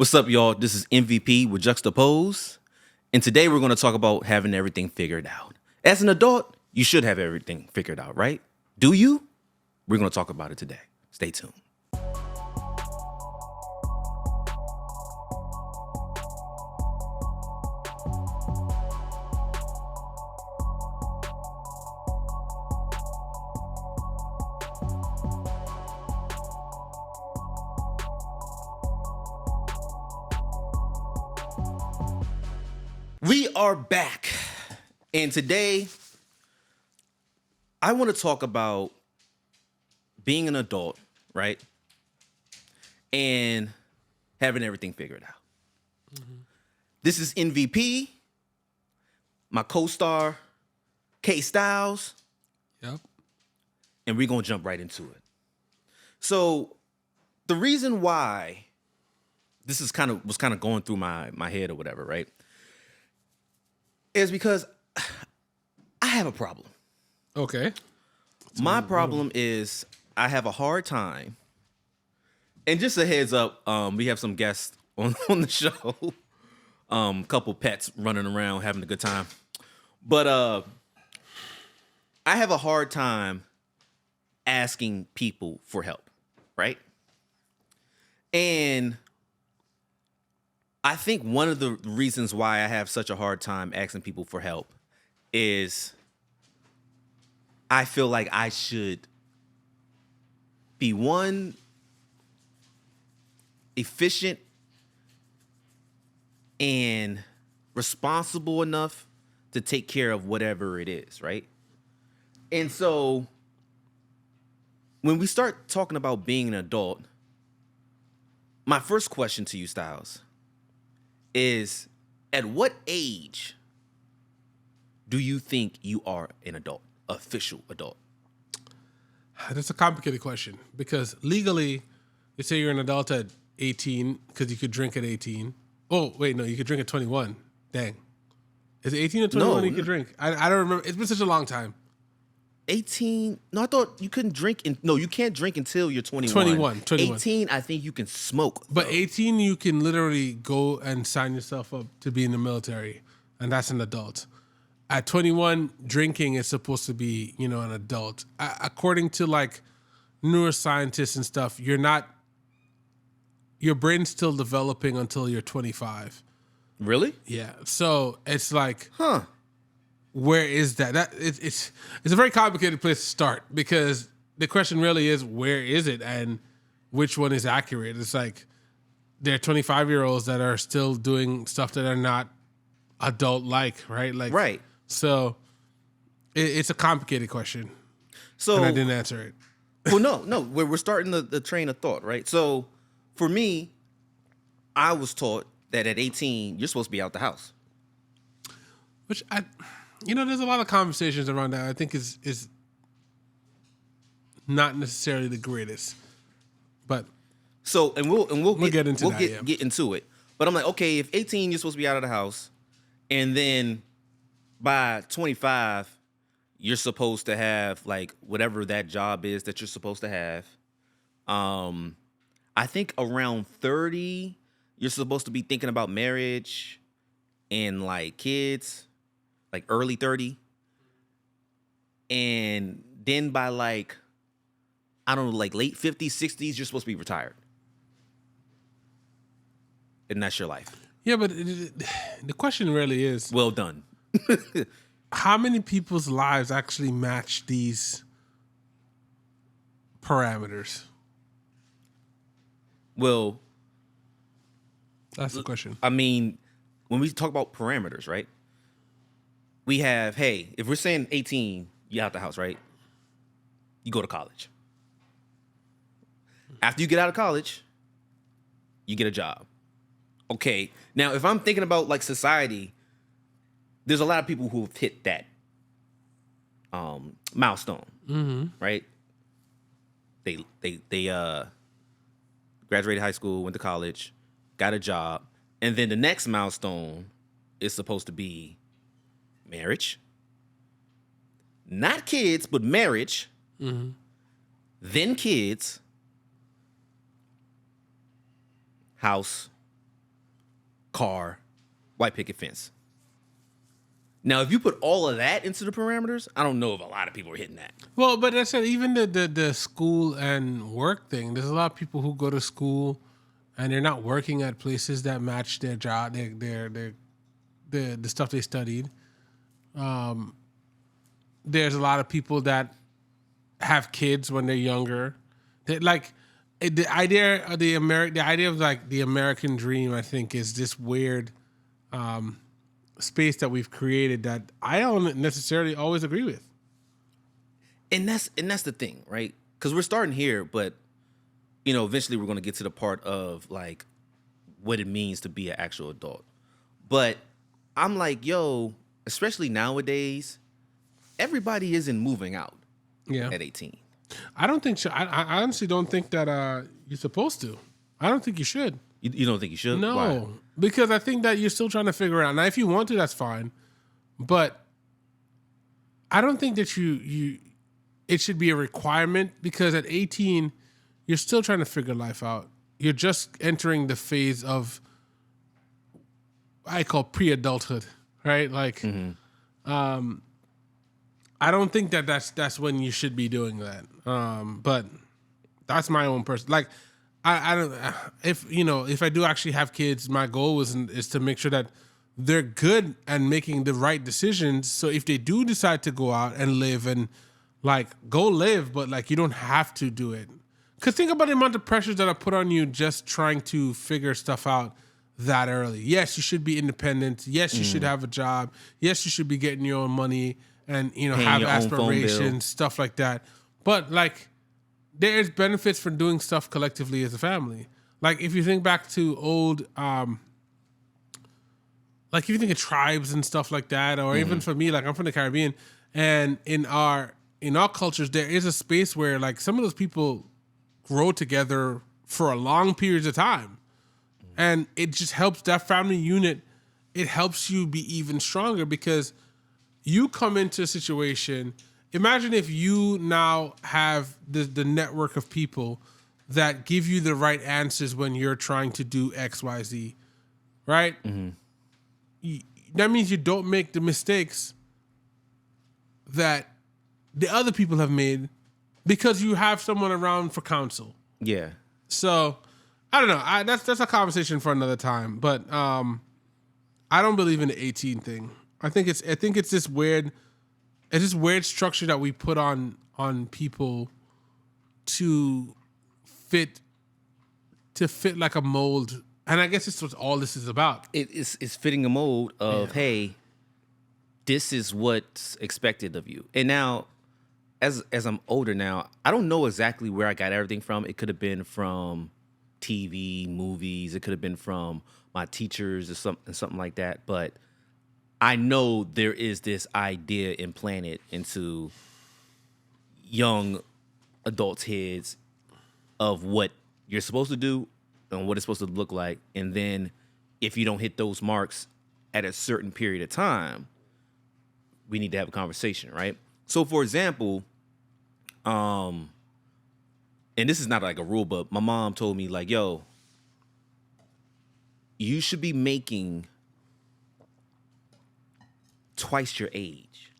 What's up, y'all? This is MVP with Juxtaposed. And today we're going to talk about having everything figured out. As an adult, you should have everything figured out, right? Do you? We're going to talk about it today. Stay tuned. We are back. And today, I want to talk about being an adult, right? And having everything figured out. Mm-hmm. This is MVP, my co-star, K Styles. Yep. And we're going to jump right into it. So, the reason why this is was kind of going through my head or whatever, right? Is because I have a problem. Okay. My problem is I have a hard time. And just a heads up, we have some guests on the show. Couple pets running around having a good time. But I have a hard time asking people for help, right? And I think one of the reasons why I have such a hard time asking people for help is I feel like I should be one, efficient and responsible enough to take care of whatever it is, right? And so when we start talking about being an adult, my first question to you, Styles, is at what age do you think you are an adult, official adult? That's a complicated question because legally, you say you're an adult at 18 because you could drink at 18. Oh, wait, no, you could drink at 21. Dang. Is it 18 or 21 you could drink? I don't remember. It's been such a long time. 18? No, I thought you couldn't drink. You can't drink until you're 21. 21. 18, I think you can smoke. But 18, you can literally go and sign yourself up to be in the military, and that's an adult. At 21, drinking is supposed to be, an adult. According to like neuroscientists and stuff, your brain's still developing until you're 25. Really? Yeah. So it's like, where is that? It's a very complicated place to start because the question really is, where is it and which one is accurate? It's like there are 25-year-olds that are still doing stuff that are not adult-like, right? Like, right. So it's a complicated question. So and I didn't answer it. Well, no. We're starting the train of thought, right? So for me, I was taught that at 18, you're supposed to be out the house. Which there's a lot of conversations around that I think is not necessarily the greatest. But so we'll get into get into it. But I'm like, okay, if 18 you're supposed to be out of the house, and then by 25 you're supposed to have like whatever that job is that you're supposed to have. I think around 30 you're supposed to be thinking about marriage and like kids, like early 30. And then by like, I don't know, like late 50s, 60s, you're supposed to be retired. And that's your life. Yeah, but the question really is... Well done. How many people's lives actually match these parameters? Well... That's the question. I mean, when we talk about parameters, right? We have, hey, if we're saying 18, you're out the house, right? You go to college. After you get out of college, you get a job. Okay. Now, if I'm thinking about like society, there's a lot of people who've hit that milestone, right? They graduated high school, went to college, got a job, and then the next milestone is supposed to be marriage. Not kids, but marriage. Then kids, house, car, white picket fence. Now, if you put all of that into the parameters, I don't know if a lot of people are hitting that. Well, but I said even the school and work thing. There's a lot of people who go to school and they're not working at places that match their job, the stuff they studied. There's a lot of people that have kids when they're younger. The idea of the American dream, I think, is this weird space that we've created that I don't necessarily always agree with. And that's the thing, right? Because we're starting here, but eventually we're going to get to the part of like what it means to be an actual adult. But I'm like, yo, especially nowadays, everybody isn't moving out at 18. I don't think so. I honestly don't think that you're supposed to. I don't think you should. You don't think you should? No, Why? because I think that you're still trying to figure it out. Now, if you want to, that's fine. But I don't think that it should be a requirement, because at 18, you're still trying to figure life out. You're just entering the phase of I call pre-adulthood, right? Like, I don't think that that's when you should be doing that. But that's my own person. Like, I don't. If I do actually have kids, my goal is to make sure that they're good and making the right decisions. So if they do decide to go out and live, and like go live, but like you don't have to do it. Because think about the amount of pressures that are put on you just trying to figure stuff out that early. Yes, you should be independent. Yes, you should have a job. Yes, you should be getting your own money and have aspirations, stuff like that. But like, there's benefits for doing stuff collectively as a family. Like if you think back to old, like if you think of tribes and stuff like that, or even for me, like I'm from the Caribbean, and in our cultures, there is a space where like some of those people grow together for a long periods of time. And it just helps that family unit. It helps you be even stronger, because you come into a situation. Imagine if you now have the network of people that give you the right answers when you're trying to do X, Y, Z, right? That means you don't make the mistakes that the other people have made, because you have someone around for counsel. Yeah. So I don't know. That's a conversation for another time. But I don't believe in the 18 thing. I think it's this weird structure that we put on people to fit like a mold. And I guess it's what all this is about. It's fitting a mold of, hey, this is what's expected of you. And now, as I'm older now, I don't know exactly where I got everything from. It could have been from TV, movies. It could have been from my teachers or something like that. But I know there is this idea implanted into young adults' heads of what you're supposed to do and what it's supposed to look like. And then if you don't hit those marks at a certain period of time, we need to have a conversation, right? So, for example, and this is not like a rule, but my mom told me, like, yo, you should be making twice your age.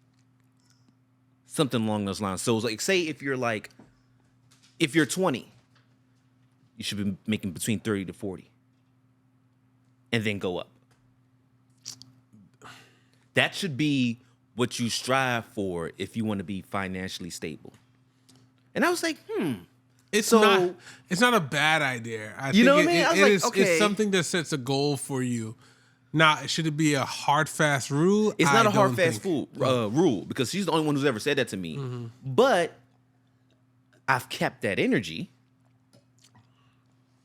Something along those lines. So, it's like, say if you're 20, you should be making between 30 to 40. And then go up. That should be what you strive for if you want to be financially stable. And I was like, It's not a bad idea. I You think know what I mean? I was like, okay. It's something that sets a goal for you. Now, should it be a hard, fast rule? It's not a hard, fast rule, because she's the only one who's ever said that to me. But I've kept that energy.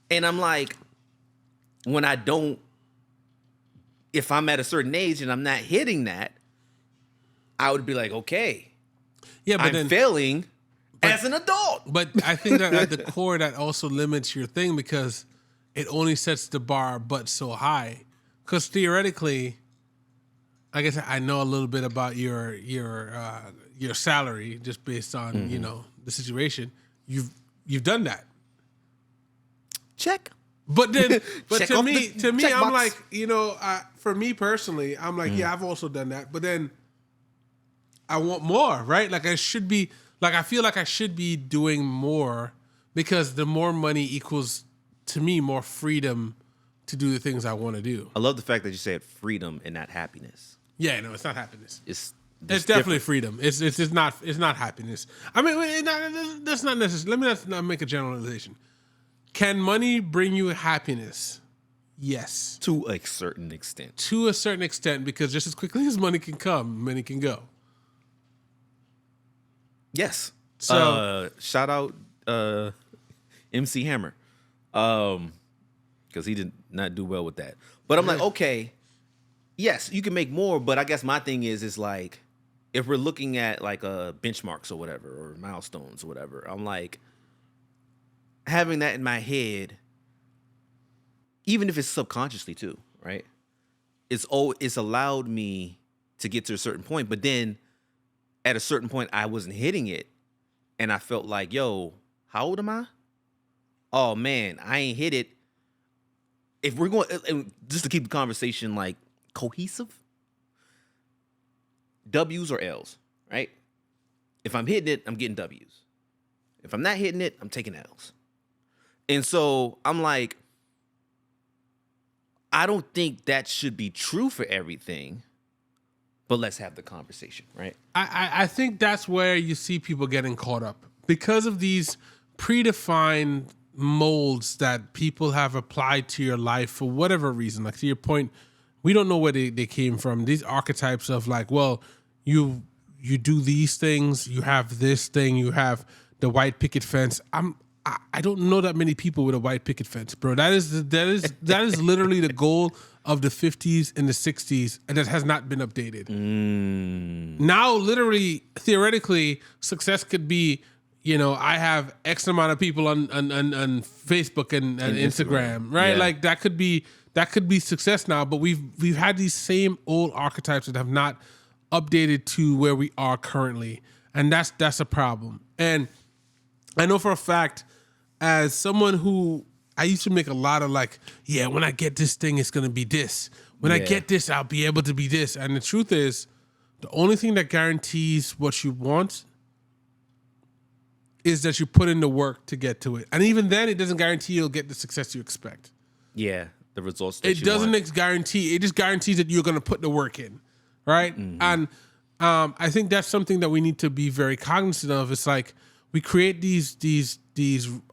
And I'm like, if I'm at a certain age and I'm not hitting that, I would be like, okay, but I'm failing as an adult. But I think that at the core, that also limits your thing, because it only sets the bar but so high. Because theoretically, like I said, I know a little bit about your salary just based on the situation. You've done that. Check. But Check to off me, the I'm checkbox. like, for me personally, I'm like, yeah, I've also done that. But then I want more, right? Like I should be, like I feel like I should be doing more because the more money equals to me more freedom to do the things I want to do. I love the fact that you said freedom and not happiness. Yeah, no, it's not happiness. It's Definitely freedom. It's just not. It's not happiness. I mean, that's not necessary. Let me not make a generalization. Can money bring you happiness? Yes, to a certain extent. to a certain extent, because just as quickly as money can come, money can go. Yes. So- shout out MC Hammer. Because he did not do well with that. But I'm like, okay, yes, you can make more, but I guess my thing is like, if we're looking at like benchmarks or whatever, or milestones or whatever, I'm like, having that in my head, even if it's subconsciously too, right? It's allowed me to get to a certain point, but then at a certain point I wasn't hitting it, and I felt like, yo, how old am I? Oh man, I ain't hit it. If we're going, just to keep the conversation like cohesive, W's or L's, right? If I'm hitting it, I'm getting W's. If I'm not hitting it, I'm taking L's. And so I'm like, I don't think that should be true for everything, but let's have the conversation, right? I think that's where you see people getting caught up because of these predefined molds that people have applied to your life for whatever reason. Like to your point, we don't know where they came from. These archetypes of like, well, you do these things, you have this thing, you have the white picket fence. I don't know that many people with a white picket fence, bro. That is literally the goal of the 50s and the 60s, and it has not been updated. Now, literally, theoretically, success could be, I have X amount of people on Facebook and Instagram, right? Yeah. Like that could be success now. But we've had these same old archetypes that have not updated to where we are currently, and that's a problem. And I know for a fact, as someone who I used to make a lot of like, yeah, when I get this thing, it's gonna be this. When I get this, I'll be able to be this. And the truth is, the only thing that guarantees what you want is that you put in the work to get to it. And even then, it doesn't guarantee you'll get the success you expect. Yeah, the results that It doesn't guarantee. It just guarantees that you're going to put the work in, right? Mm-hmm. And I think that's something that we need to be very cognizant of. It's like we create these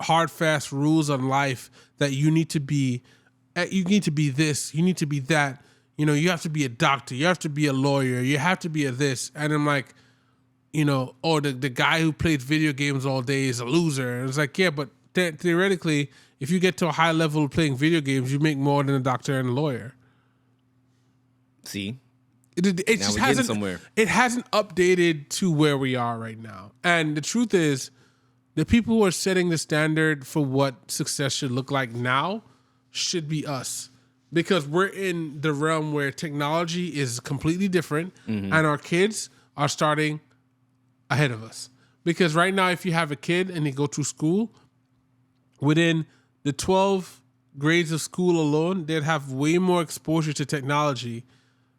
hard, fast rules on life that you need to be. You need to be this. You need to be that. You have to be a doctor. You have to be a lawyer. You have to be a this. And I'm like, the guy who plays video games all day is a loser. And it's like, yeah, but theoretically, if you get to a high level of playing video games, you make more than a doctor and a lawyer. See, it just hasn't somewhere. It hasn't updated to where we are right now. And the truth is, the people who are setting the standard for what success should look like now should be us. Because we're in the realm where technology is completely different, and our kids are starting ahead of us. Because right now, if you have a kid and they go through school, within the 12 grades of school alone, they'd have way more exposure to technology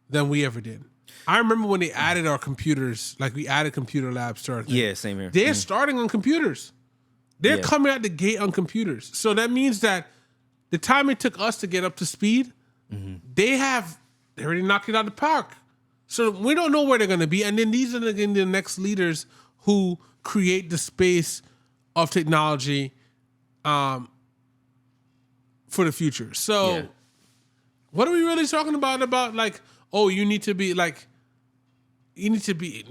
than we ever did. I remember when they added our computers, like we added computer labs to our thing. Yeah, same here. They're starting on computers. They're coming out the gate on computers. So that means that the time it took us to get up to speed, they already knocked it out of the park. So we don't know where they're going to be. And then these are the next leaders who create the space of technology for the future. So what are we really talking about? About like, oh, you need to be the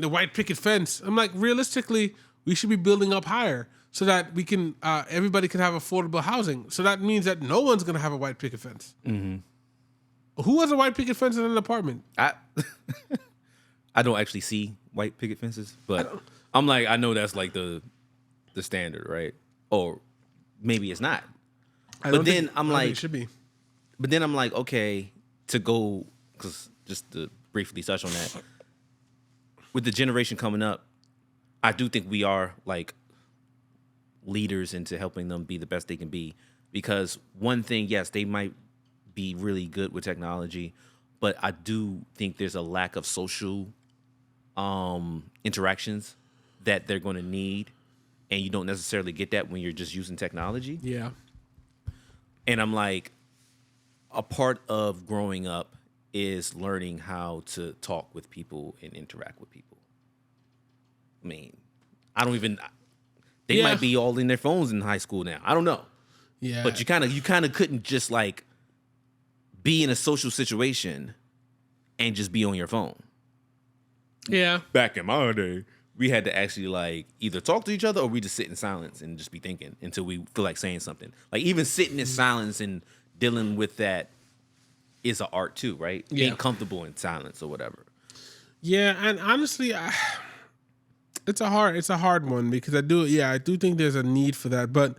white picket fence. I'm like, realistically, we should be building up higher so that we can, everybody can have affordable housing. So that means that no one's going to have a white picket fence. Mm-hmm. Who has a white picket fence in an apartment? I don't actually see white picket fences, but I'm like, I know that's like the standard, right? Or maybe it's not. But then I'm like, it should be. But then I'm like, okay, to go, because just to briefly touch on that, with the generation coming up, I do think we are like leaders into helping them be the best they can be. because one thing, yes, they might be really good with technology, but I do think there's a lack of social interactions that they're going to need, and you don't necessarily get that when you're just using technology. Yeah. And I'm like, a part of growing up is learning how to talk with people and interact with people. I mean, I don't even. They Yeah. might be all in their phones in high school now. I don't know. Yeah. But you kind of couldn't just like be in a social situation and just be on your phone. Yeah. Back in my day, we had to actually like either talk to each other or we just sit in silence and just be thinking until we feel like saying something. Like even sitting in silence and dealing with that is an art too, right? Yeah. Being comfortable in silence or whatever. Yeah, and honestly, it's a hard one because I do think there's a need for that. But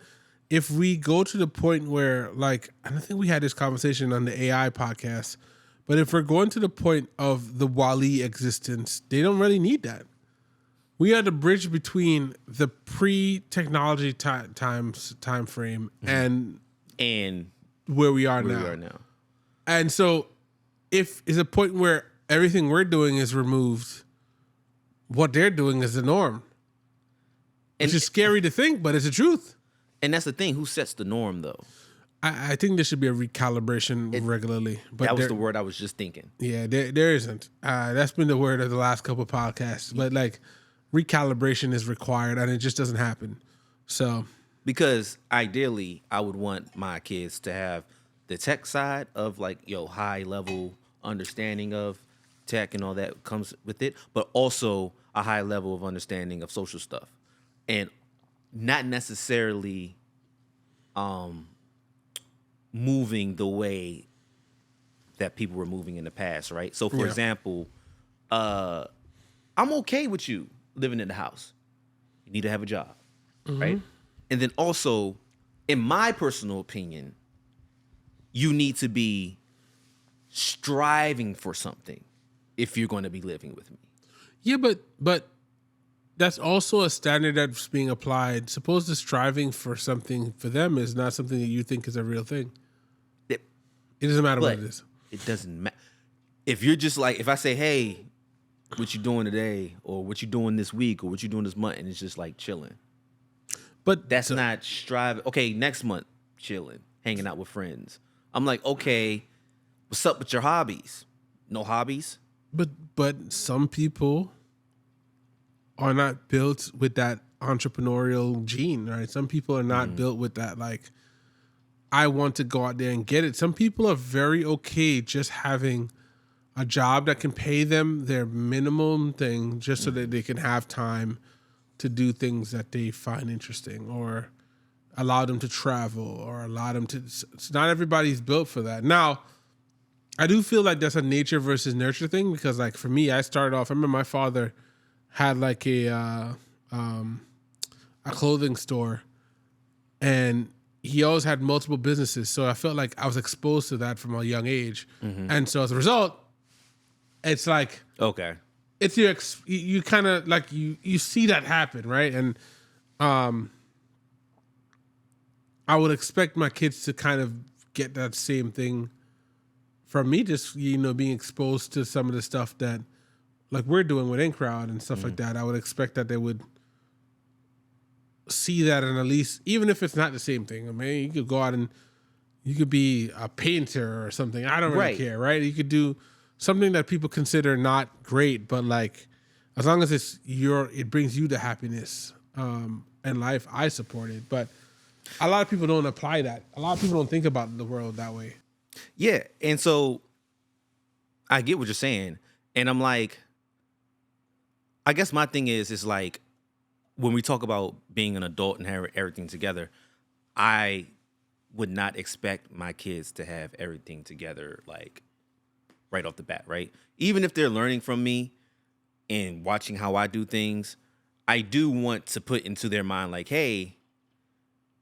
if we go to the point where, like, and I think we had this conversation on the AI podcast, but if we're going to the point of the Wall-E existence, they don't really need that. We are the bridge between the pre-technology time frame and where we are now. And so, if is a point where everything we're doing is removed, what they're doing is the norm. Which is scary to think, but it's the truth. And that's the thing. Who sets the norm, though? I think there should be a recalibration regularly. But that was the word I was just thinking. Yeah, there isn't. That's been the word of the last couple of podcasts. But like, recalibration is required, and it just doesn't happen. So, because ideally, I would want my kids to have the tech side of like high level understanding of tech and all that comes with it, but also a high level of understanding of social stuff, and not necessarily moving the way that people were moving in the past, right? So, for example, I'm okay with you living in the house. You need to have a job, right? And then also, in my personal opinion, you need to be striving for something if you're going to be living with me. Yeah, but that's also a standard that's being applied. Suppose the striving for something for them is not something that you think is a real thing. It doesn't matter what it is. It doesn't matter. If you're just like, if I say, hey, what you doing today, or what you doing this week, or what you doing this month, and it's just like chilling. But that's not striving. Okay, next month, chilling, hanging out with friends. I'm like, okay, what's up with your hobbies? No hobbies? But some people are not built with that entrepreneurial gene, right? Some people are not built with that, like, I want to go out there and get it. Some people are very okay just having a job that can pay them their minimum thing just so that they can have time to do things that they find interesting, or allow them to travel, or allow them to. It's not everybody's built for that. Now, I do feel like that's a nature versus nurture thing, because like for me, I started off, I remember my father had like a clothing store, and he always had multiple businesses. So I felt like I was exposed to that from a young age. And so as a result, it's like, okay, it's you kind of like, you see that happen, right? And I would expect my kids to kind of get that same thing from me, just, being exposed to some of the stuff that like we're doing with In Crowd and stuff like that. I would expect that they would see that, and at least, even if it's not the same thing, I mean, you could go out and you could be a painter or something. I don't really care, right? You could do something that people consider not great, but like, as long as it brings you the happiness and life, I support it. But a lot of people don't apply that. A lot of people don't think about the world that way. Yeah, and so I get what you're saying, and I'm like, I guess my thing is like, when we talk about being an adult and having everything together, I would not expect my kids to have everything together like right off the bat, right? Even if they're learning from me and watching how I do things, I do want to put into their mind like, hey,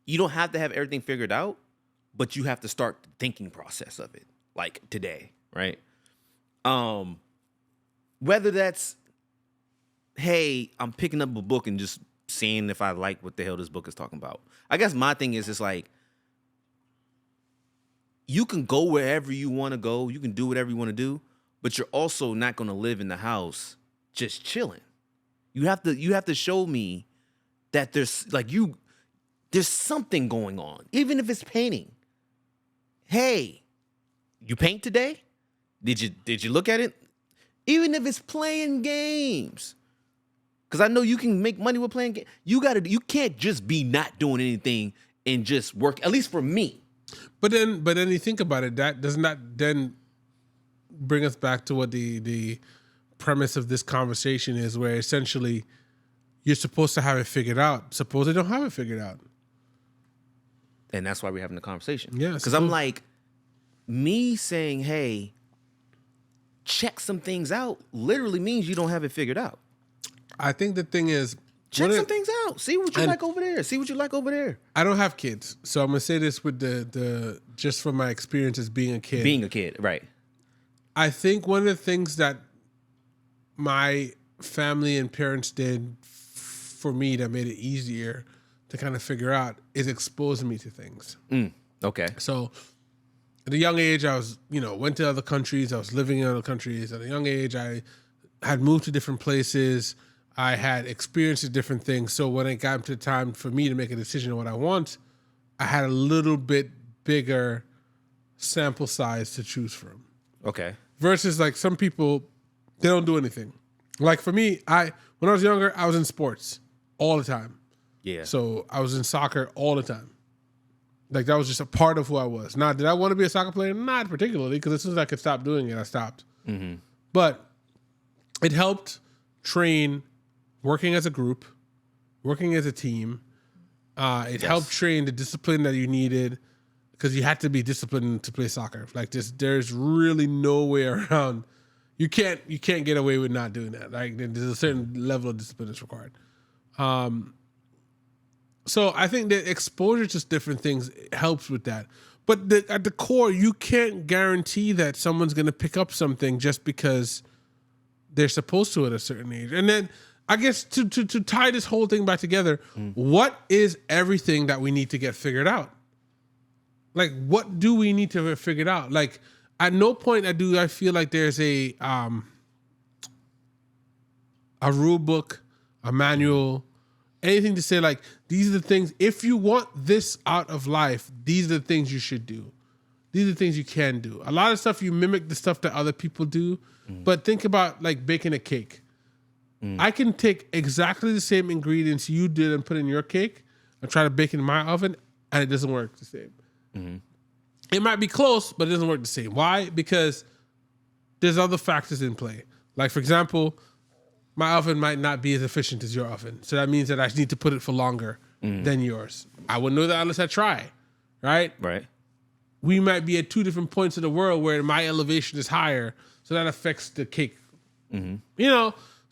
you don't have to have everything figured out, but you have to start the thinking process of it, like today, right? Whether that's, hey, I'm picking up a book and just seeing if I like what the hell this book is talking about. I guess my thing is, it's like, you can go wherever you want to go. You can do whatever you want to do, but you're also not going to live in the house just chilling. You have to show me that there's something going on, even if it's painting. Hey, you paint today? Did you look at it? Even if it's playing games. Because I know you can make money with playing games. You can't just be not doing anything and just work, at least for me. But then you think about it, that does not then bring us back to what the premise of this conversation is, where essentially you're supposed to have it figured out. Suppose they don't have it figured out. And that's why we're having the conversation. Yeah. Because I'm like, me saying, hey, check some things out literally means you don't have it figured out. I think the thing is, check some things out. See what you like over there. See what you like over there. I don't have kids, so I'm gonna say this with the just from my experience as being a kid. Being a kid, right. I think one of the things that my family and parents did for me that made it easier to kind of figure out is exposing me to things. Okay. So at a young age, I was, went to other countries. I was living in other countries. At a young age, I had moved to different places. I had experienced different things. So when it got to the time for me to make a decision on what I want, I had a little bit bigger sample size to choose from. Okay. Versus like some people, they don't do anything. Like for me, when I was younger, I was in sports all the time. Yeah. So I was in soccer all the time. Like that was just a part of who I was. Now, did I want to be a soccer player? Not particularly, because as soon as I could stop doing it, I stopped. Mm-hmm. But it helped train working as a group, working as a team. It helped train the discipline that you needed, because you had to be disciplined to play soccer. Like there's really no way around. You can't get away with not doing that. Like there's a certain level of discipline that's required. So I think that exposure to different things helps with that. But at the core, you can't guarantee that someone's going to pick up something just because they're supposed to at a certain age. And then I guess to tie this whole thing back together, what is everything that we need to get figured out? Like, what do we need to have figured out? Like, at no point I feel like there's a rule book, a manual, anything to say like, these are the things, if you want this out of life, these are the things you should do. These are the things you can do. A lot of stuff, you mimic the stuff that other people do, but think about like baking a cake. I can take exactly the same ingredients you did and put in your cake and try to bake it in my oven, and it doesn't work the same. It might be close, but it doesn't work the same. Why? Because there's other factors in play. Like, for example, my oven might not be as efficient as your oven. So that means that I need to put it for longer than yours. I wouldn't know that unless I try, right? Right. We might be at two different points of the world where my elevation is higher, so that affects the cake.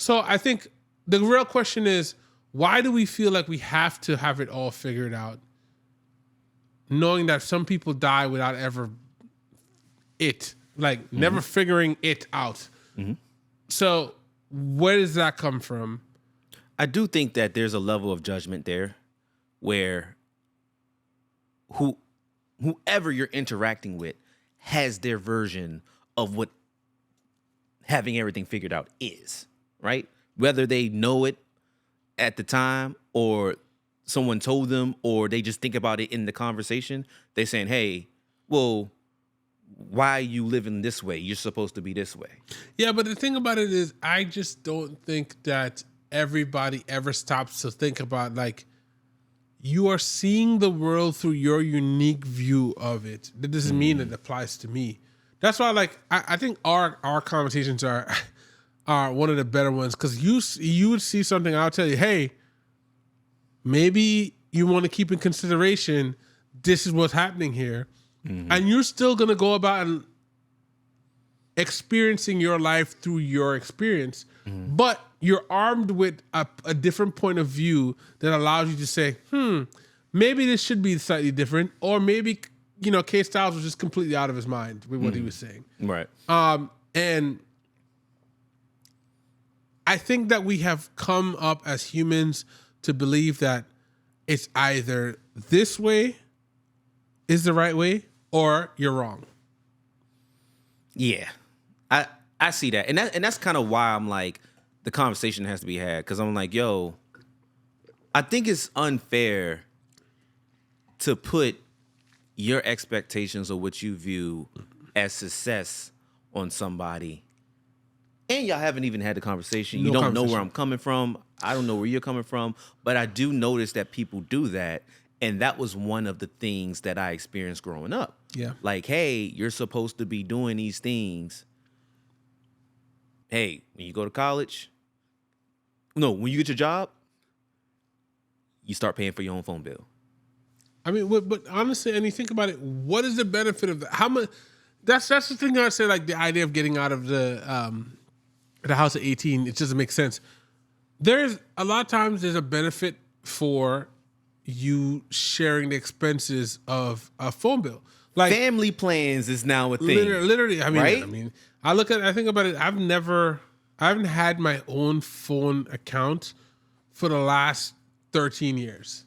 So I think the real question is, why do we feel like we have to have it all figured out, knowing that some people die without ever never figuring it out? So where does that come from? I do think that there's a level of judgment there where whoever you're interacting with has their version of what having everything figured out is, right? Whether they know it at the time or someone told them or they just think about it in the conversation, they're saying, hey, well, why are you living this way? You're supposed to be this way. Yeah, but the thing about it is, I just don't think that everybody ever stops to think about, like, you are seeing the world through your unique view of it. That doesn't mean it applies to me. That's why, like, I think our conversations are one of the better ones, because you would see something, I'll tell you, hey, maybe you want to keep in consideration this is what's happening here. And you're still going to go about and experiencing your life through your experience, but you're armed with a different point of view that allows you to say, maybe this should be slightly different, or maybe, K Styles was just completely out of his mind with what he was saying. Right. And I think that we have come up as humans to believe that it's either this way is the right way, or you're wrong. Yeah, I see that, and that's kind of why I'm like, the conversation has to be had, because I'm like, yo, I think it's unfair to put your expectations of what you view as success on somebody, and y'all haven't even had the conversation. You don't know where I'm coming from. I don't know where you're coming from, but I do notice that people do that, and that was one of the things that I experienced growing up. Yeah. Like, hey, you're supposed to be doing these things. Hey, when you go to college, when you get your job, you start paying for your own phone bill. I mean, but honestly, and you think about it, what is the benefit of that? How much? That's the thing I say. Like the idea of getting out of the house at 18, it doesn't make sense. There's a lot of times there's a benefit for you sharing the expenses of a phone bill. Like family plans is now a thing. Literally, I mean, right? I think about it. I haven't had my own phone account for the last 13 years.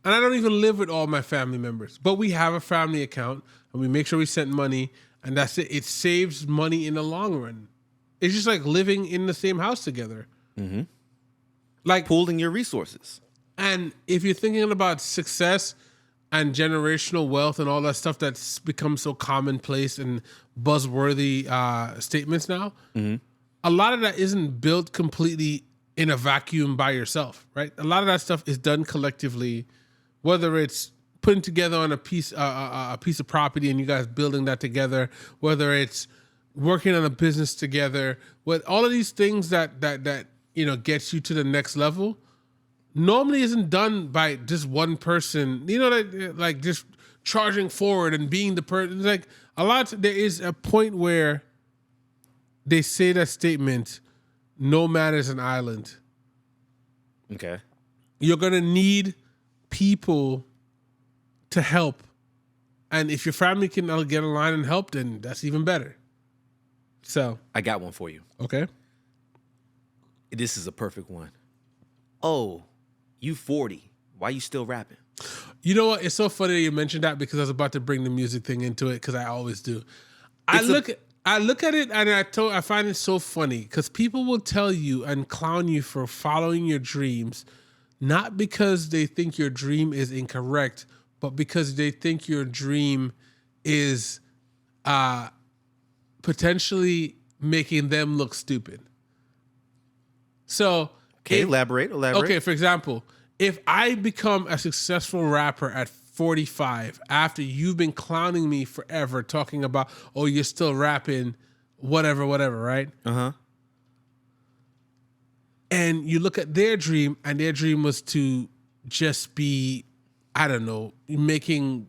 And I don't even live with all my family members, but we have a family account and we make sure we send money, and that's it. It saves money in the long run. It's just like living in the same house together. Mm-hmm. Like pooling your resources. And if you're thinking about success and generational wealth and all that stuff that's become so commonplace and buzzworthy statements now, a lot of that isn't built completely in a vacuum by yourself, right? A lot of that stuff is done collectively, whether it's putting together on a piece of property and you guys building that together, whether it's working on a business together, with all of these things that gets you to the next level, normally isn't done by just one person, like just charging forward and being the person. Like there is a point where they say that statement, no man is an island. Okay. You're going to need people to help. And if your family can get in line and help, then that's even better. So I got one for you. Okay. This is a perfect one. Oh, you 40. Why you still rapping? You know what? It's so funny that you mentioned that, because I was about to bring the music thing into it, because I always do. I look at it and I find it so funny, because people will tell you and clown you for following your dreams, not because they think your dream is incorrect, but because they think your dream is potentially making them look stupid. So, elaborate. Okay, for example, if I become a successful rapper at 45, after you've been clowning me forever, talking about, oh, you're still rapping, whatever, right? Uh-huh. And you look at their dream, and their dream was to just be, I don't know, making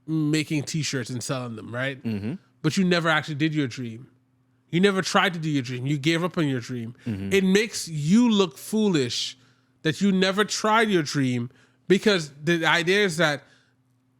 T-shirts and selling them, right? Mm-hmm. But you never actually did your dream. You never tried to do your dream. You gave up on your dream. Mm-hmm. It makes you look foolish that you never tried your dream, because the idea is that,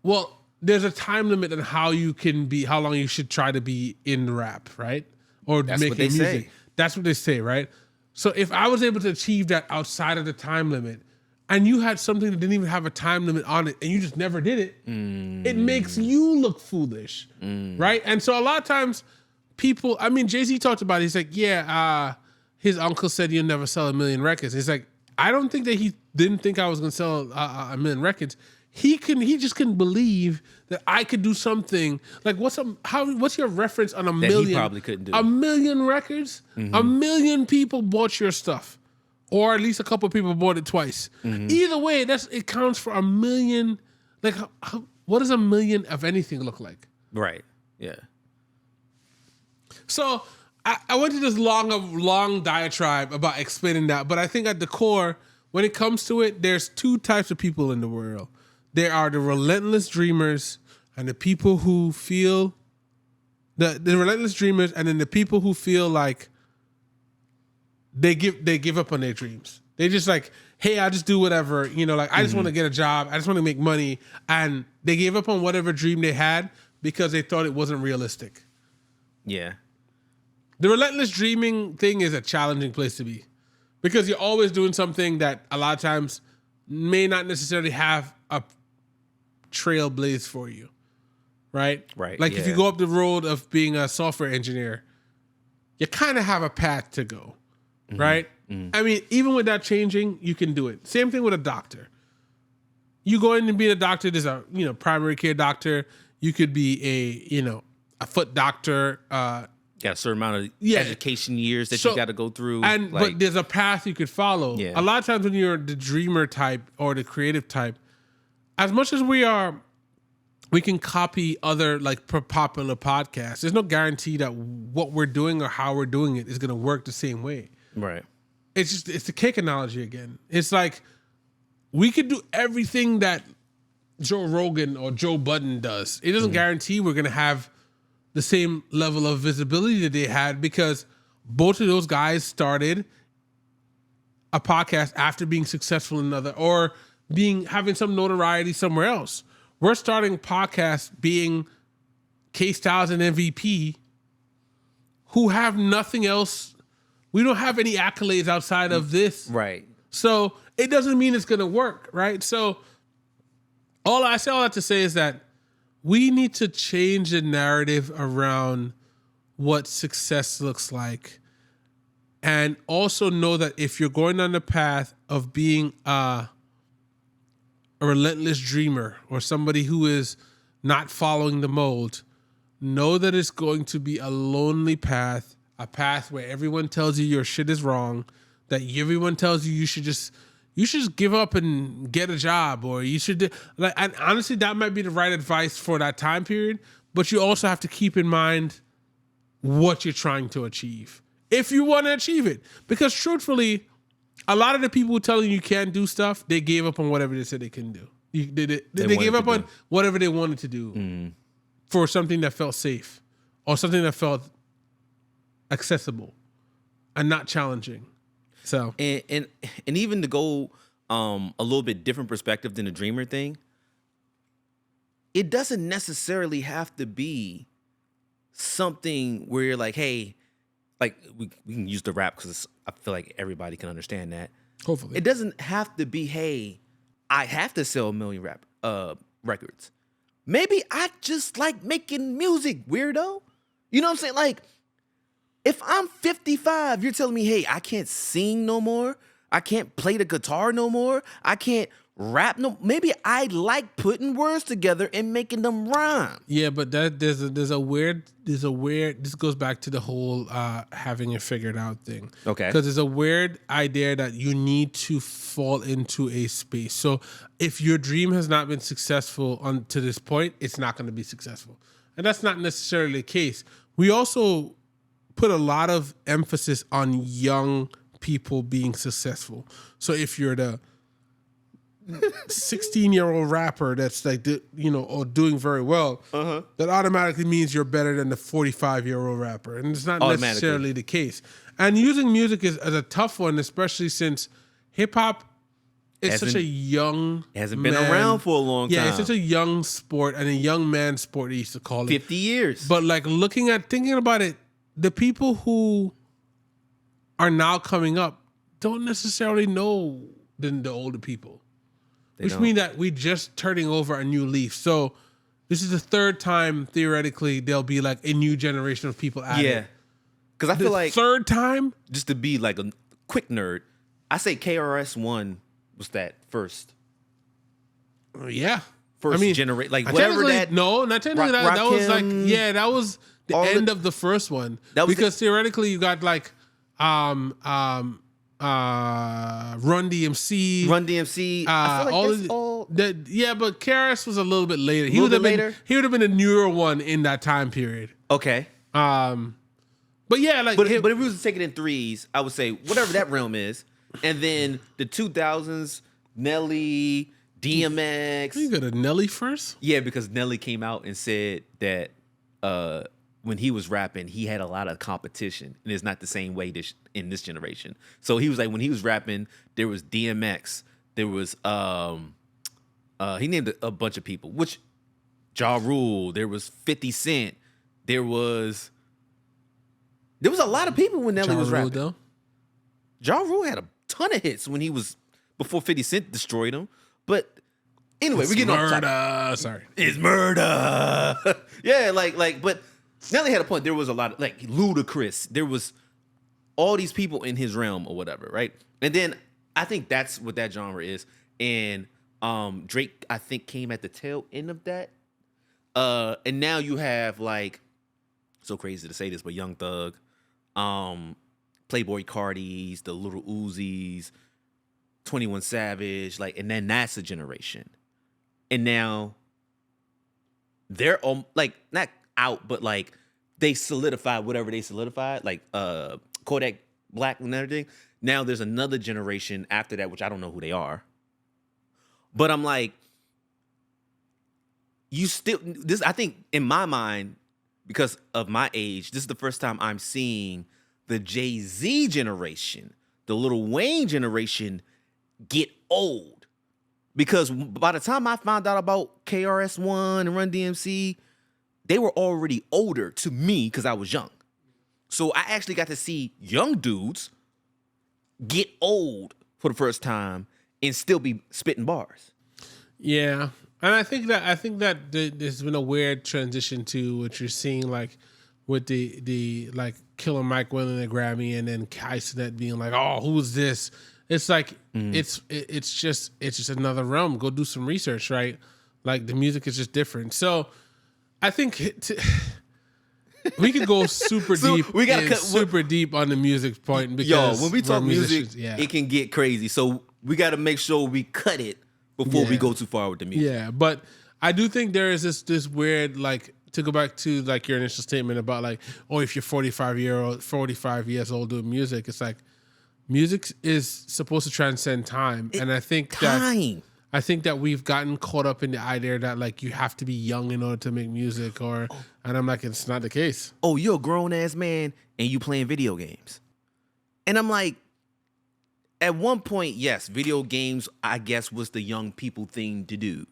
well, there's a time limit on how long you should try to be in rap, right? Or that's making what they music. say. That's what they say, right? So if I was able to achieve that outside of the time limit, and you had something that didn't even have a time limit on it, and you just never did it, it makes you look foolish, right? And so a lot of times people, Jay-Z talked about it. He's like, his uncle said you'll never sell 1 million records. He's like, I don't think that he didn't think I was going to sell 1 million records. He just couldn't believe that I could do something. Like, what's your reference on 1 million? He probably couldn't do 1 million records? Mm-hmm. 1 million people bought your stuff. Or at least a couple of people bought it twice. Mm-hmm. Either way, it counts for 1 million. Like, what does 1 million of anything look like? Right. Yeah. So I went to this long diatribe about explaining that, but I think at the core, when it comes to it, there's two types of people in the world. There are the relentless dreamers and the people who feel the relentless dreamers, and then the people who feel like they give up on their dreams. They just like, hey, I just do whatever, I just want to get a job, I just want to make money, and they gave up on whatever dream they had because they thought it wasn't realistic. Yeah. The relentless dreaming thing is a challenging place to be, because you're always doing something that a lot of times may not necessarily have a trailblaze for you. right? Right, Like if you yeah. go up the road of being a software engineer, you kind of have a path to go, right? I mean, even with that changing, you can do it. Same thing with a doctor. You go in and be a doctor. There's a primary care doctor. You could be a foot doctor. Got a certain amount of Yeah. education years that So- you got to go through. And but there's a path you could follow. Yeah. A lot of times when you're the dreamer type or the creative type, as much as we can copy other like popular podcasts. There's no guarantee that what we're doing or how we're doing it is going to work the same way. right. It's the cake analogy again. It's like we could do everything that Joe Rogan or Joe Budden does. It doesn't guarantee we're going to have the same level of visibility that they had because both of those guys started a podcast after being successful in another or having some notoriety somewhere else. We're starting podcasts being K-Styles and MVP who have nothing else. We don't have any accolades outside of this. Right. So it doesn't mean it's going to work, right? So all I say all that to say is that we need to change the narrative around what success looks like. And also know that if you're going on the path of being a relentless dreamer or somebody who is not following the mold, know that it's going to be a lonely path, a path where everyone tells you your shit is wrong, that everyone tells you should just give up and get a job, or you should like. And honestly, that might be the right advice for that time period. But you also have to keep in mind what you're trying to achieve if you want to achieve it. Because truthfully, a lot of the people who telling you can't do stuff, they gave up on whatever they said they couldn't do. They gave up on whatever they wanted to do for something that felt safe or something that felt accessible and not challenging. So And even to go a little bit different perspective than the dreamer thing, it doesn't necessarily have to be something where you're like, hey, like we can use the rap because I feel like everybody can understand that. hopefully It doesn't have to be, hey, I have to sell a million records. Maybe I just like making music, weirdo. You know what I'm saying? Like, if I'm 55, you're telling me, hey, I can't sing no more. I can't play the guitar no more. I can't rap no. Maybe I like putting words together and making them rhyme. Yeah, but there's a weird. This goes back to the whole having it figured out thing. Okay. Because there's a weird idea that you need to fall into a space. So if your dream has not been successful to this point, it's not going to be successful, and that's not necessarily the case. We also put a lot of emphasis on young people being successful. So if you're the 16-year-old rapper that's like, or doing very well, that automatically means you're better than the 45-year-old rapper. And it's not necessarily the case. And using music is a tough one, especially since hip-hop is such a young It hasn't been around for a long time. Yeah, it's such a young sport and a young man sport, they used to call it. 50 years. But like thinking about it, the people who are now coming up don't necessarily know the older people. Which means that we just turning over a new leaf. So this is the third time, theoretically, there'll be like a new generation of people added. Yeah. Because I feel like, third time? just to be like a quick nerd, I say KRS-One was that first. Yeah. First generation. Like whatever technically, that. No, not technically that. That was like, Rakim, yeah, that was the end of the first one. That was because theoretically you got like Run DMC. Run DMC. I feel like that's all. Yeah, but KRS was a little bit later. He would have been. He would have been a newer one in that time period. Okay. But yeah, like, But if we was to take it in threes, I would say whatever that realm is, and then the 2000s, Nelly, DMX. You got a Nelly first? Yeah, because Nelly came out and said that when he was rapping, he had a lot of competition, and it's not the same way in this generation. So he was like, when he was rapping, there was DMX, there was he named a bunch of people, which Ja Rule, there was 50 Cent, there was a lot of people when Nelly was rapping. Though? Ja Rule had a ton of hits when he was before 50 Cent destroyed him, but Anyway, we're getting off topic. Sorry. It's murder. Yeah, but Nelly had a point. There was a lot of like Ludacris. There was all these people in his realm or whatever, right? And then I think that's what that genre is. And Drake, I think, came at the tail end of that. And now you have like, so crazy to say this, but Young Thug, Playboy Cardi's, the Little Uzis, 21 Savage, like, and then that's a generation. And now they're like not out, but like they solidified whatever they solidified, like Kodak Black and everything. Now there's another generation after that, which I don't know who they are. But I'm like, you still this. I think in my mind, because of my age, this is the first time I'm seeing the Jay-Z generation, the Lil Wayne generation, get old. Because by the time I found out about KRS-One and Run DMC, they were already older to me because I was young. So I actually got to see young dudes get old for the first time and still be spitting bars. Yeah. And I think that there's been a weird transition to what you're seeing, like with the like Killer Mike winning the Grammy and then Kai Cenat being like, oh, who's this? It's like it's just another realm. Go do some research, right? Like the music is just different. So I think we could go super deep. We got super deep on the music point because when we talk music, it can get crazy. So we got to make sure we cut it before we go too far with the music. Yeah, but I do think there is this weird, like, to go back to like your initial statement about like, oh, if you're 45 years old doing music, it's like music is supposed to transcend time, and I think that we've gotten caught up in the idea that like you have to be young in order to make music, and I'm like, it's not the case. Oh, you're a grown ass man and you playing video games, and I'm like, at one point, yes, video games, I guess, was the young people thing to do.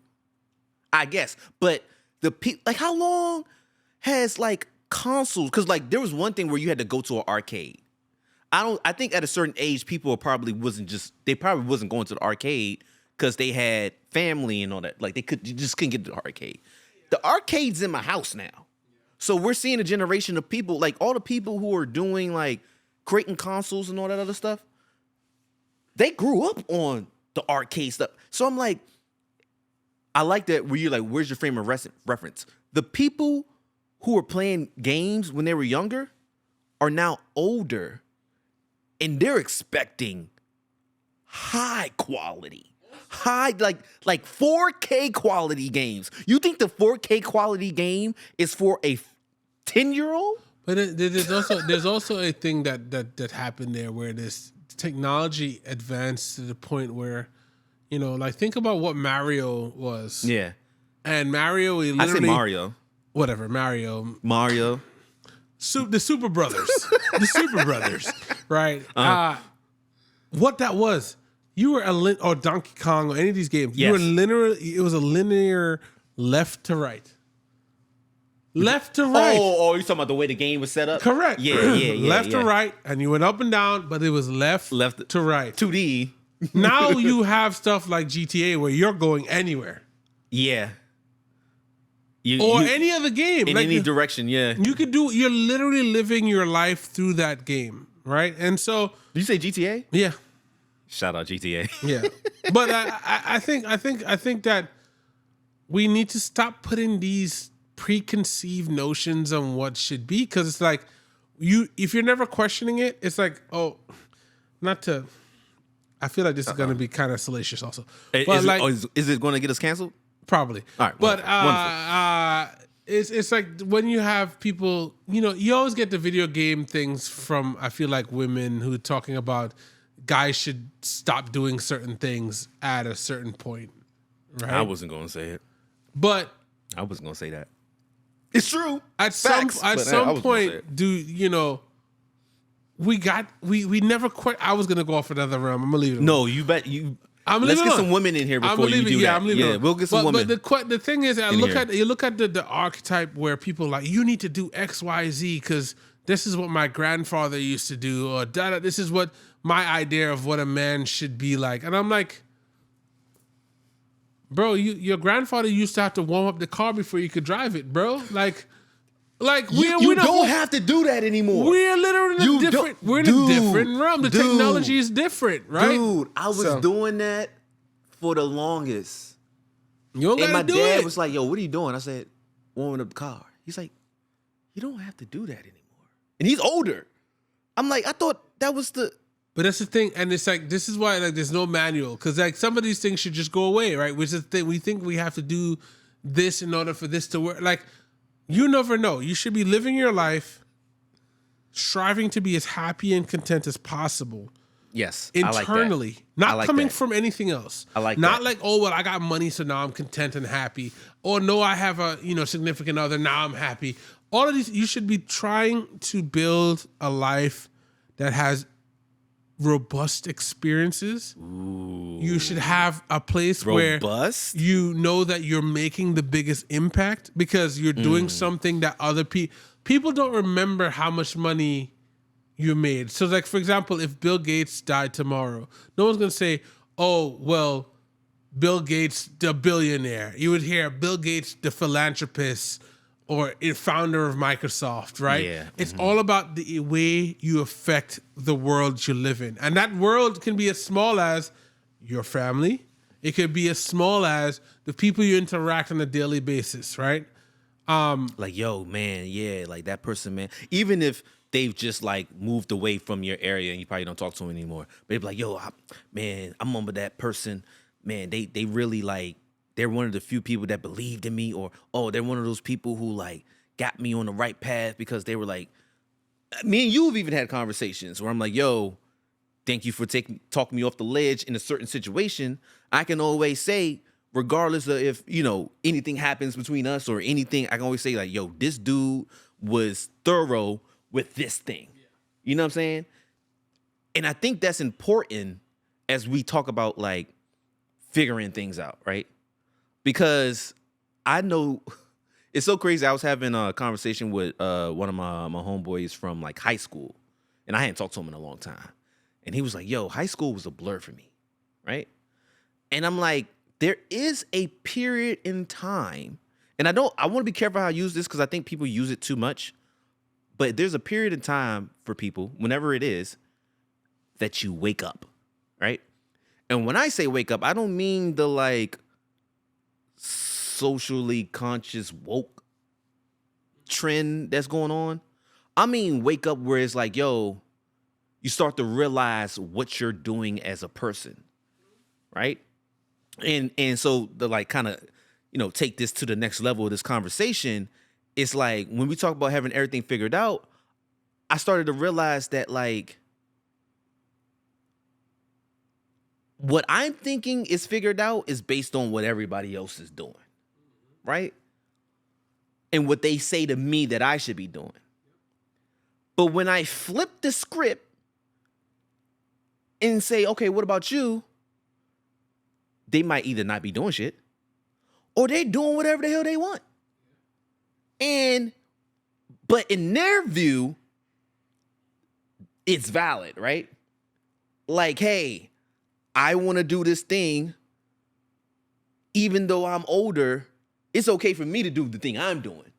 I guess, but like, how long has like consoles? Because like there was one thing where you had to go to an arcade. I think at a certain age, people probably wasn't going to the arcade because they had family and all that. Like you just couldn't get to the arcade. The arcade's in my house now. So we're seeing a generation of people, like all the people who are doing like creating consoles and all that other stuff, they grew up on the arcade stuff. So I'm like, I like that where you're like, where's your frame of reference? The people who were playing games when they were younger are now older. And they're expecting high quality, like 4K quality games. You think the 4K quality game is for a 10-year-old? But there's also a thing that happened there where this technology advanced to the point where, you know, like think about what Mario was. Yeah. And Mario, I say Mario. Whatever, Mario. The Super Brothers. The Super Brothers, right? What that was, you were or Donkey Kong or any of these games, you were it was a linear left to right. Left to right. Oh, you're talking about the way the game was set up? Correct. Yeah. Left to right, and you went up and down, but it was left to right. 2D. Now you have stuff like GTA where you're going anywhere. Yeah. Any other game. In like any direction, yeah. You're literally living your life through that game, right? And so... Did you say GTA? Yeah. Shout out GTA. Yeah. But I think that we need to stop putting these preconceived notions on what should be, because it's like, if you're never questioning it, it's like, oh, not to... I feel like this is going to be kind of salacious also. Is it going to get us canceled? Probably. All right. But it's like when you have people, you know, you always get the video game things from, I feel like, women who are talking about guys should stop doing certain things at a certain point. Right? I wasn't going to say it. But I wasn't going to say that. It's true. At some point, you know, we never quite. I was going to go off another realm. I'm going to leave it. No, you bet. Let's get some women in here before you do that. I'm leaving. Yeah, we'll get some women. But the thing is, you look at the archetype where people are like, you need to do X, Y, Z because this is what my grandfather used to do, or this is what my idea of what a man should be like. And I'm like, bro, your grandfather used to have to warm up the car before you could drive it, bro. Like you don't have to do that anymore. We're literally in a different realm. The technology is different, right? Dude, I was doing that for the longest. You don't gotta do it. And my dad was like, yo, what are you doing? I said, warming up the car. He's like, you don't have to do that anymore. And he's older. I'm like, I thought that was the... But that's the thing, and it's like, this is why like there's no manual, because like some of these things should just go away, right? Which is the thing, we think we have to do this in order for this to work. Like, you never know. You should be living your life, striving to be as happy and content as possible. Yes, internally, I like not coming that. from anything else. I like not that. like, oh well, I got money, so now I'm content and happy. Or no, I have a significant other, now I'm happy. All of these, you should be trying to build a life that has robust experiences. Ooh. You should have a place where you know that you're making the biggest impact because you're doing something that other people don't remember how much money you made. So like, for example, if Bill Gates died tomorrow, no one's going to say, oh, well, Bill Gates, the billionaire. You would hear Bill Gates, the philanthropist, or founder of Microsoft, right? Yeah. It's all about the way you affect the world you live in. And that world can be as small as your family. It could be as small as the people you interact on a daily basis, right? Like, yo, man, yeah, like that person, man. Even if they've just like moved away from your area and you probably don't talk to them anymore. But they'd be like, yo, I remember that person. Man, they really like, they're one of the few people that believed in me, or, oh, they're one of those people who like got me on the right path because they were like, me and you have even had conversations where I'm like, yo, thank you for talking me off the ledge in a certain situation. I can always say, regardless of if, anything happens between us or anything, I can always say like, yo, this dude was thorough with this thing. You know what I'm saying? And I think that's important as we talk about like figuring things out, right? Because I know it's so crazy. I was having a conversation with one of my homeboys from like high school, and I hadn't talked to him in a long time. And he was like, yo, high school was a blur for me, right? And I'm like, there is a period in time, and I want to be careful how I use this because I think people use it too much, but there's a period in time for people, whenever it is, that you wake up, right? And when I say wake up, I don't mean the like socially conscious woke trend that's going on. I mean wake up where it's like, yo, you start to realize what you're doing as a person, right? And so the like kind of, take this to the next level of this conversation, it's like when we talk about having everything figured out, I started to realize that like what I'm thinking is figured out is based on what everybody else is doing, right? And what they say to me that I should be doing. But when I flip the script and say, okay, what about you? They might either not be doing shit or they're doing whatever the hell they want. But in their view, it's valid, right? Like, hey, I want to do this thing, even though I'm older, it's okay for me to do the thing I'm doing.